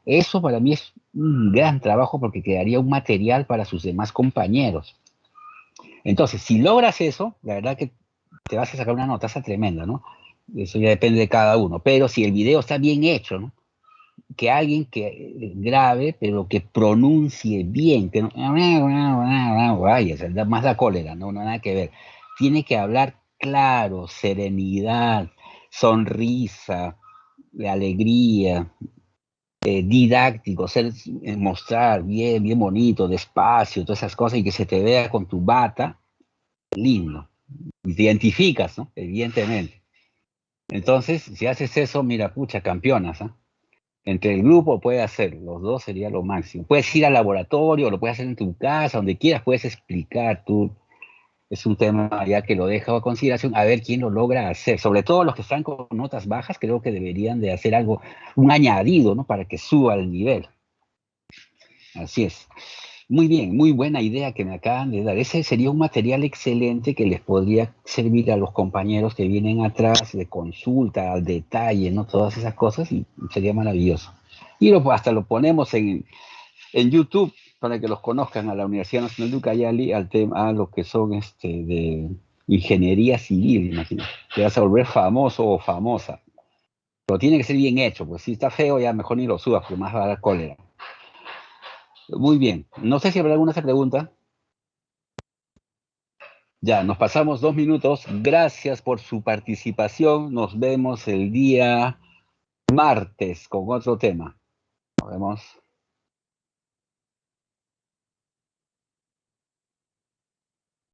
Speaker 1: Eso para mí es un gran trabajo porque quedaría un material para sus demás compañeros. Entonces, si logras eso, la verdad que te vas a sacar una notaza tremenda, ¿no? Eso ya depende de cada uno. Pero si el video está bien hecho, ¿no? Que alguien que grabe, pero que pronuncie bien, que no, vaya, se da más la cólera, no nada que ver. Tiene que hablar claro, serenidad, sonrisa, alegría, didáctico, mostrar bien bonito, despacio, todas esas cosas y que se te vea con tu bata, lindo. Y te identificas, ¿no? Evidentemente. Entonces, si haces eso, mira, pucha, campeonas, ¿eh? Entre el grupo puedes hacer, los dos sería lo máximo. Puedes ir al laboratorio, lo puedes hacer en tu casa, donde quieras, puedes explicar tú es un tema ya que lo dejo a consideración, a ver quién lo logra hacer. Sobre todo los que están con notas bajas, creo que deberían de hacer algo, un añadido, ¿no? Para que suba el nivel. Así es. Muy bien, muy buena idea que me acaban de dar. Ese sería un material excelente que les podría servir a los compañeros que vienen atrás de consulta, al detalle, ¿no? Todas esas cosas, y sería maravilloso. Y hasta lo ponemos en YouTube para que los conozcan a la Universidad Nacional de Ucayali, al tema, a lo que son de ingeniería civil, imagínate. Te vas a volver famoso o famosa. Pero tiene que ser bien hecho, pues si está feo ya mejor ni lo subas, porque más va a dar cólera. Muy bien. No sé si habrá alguna otra pregunta. Ya, nos pasamos 2 minutos. Gracias por su participación. Nos vemos el día martes con otro tema. Nos vemos.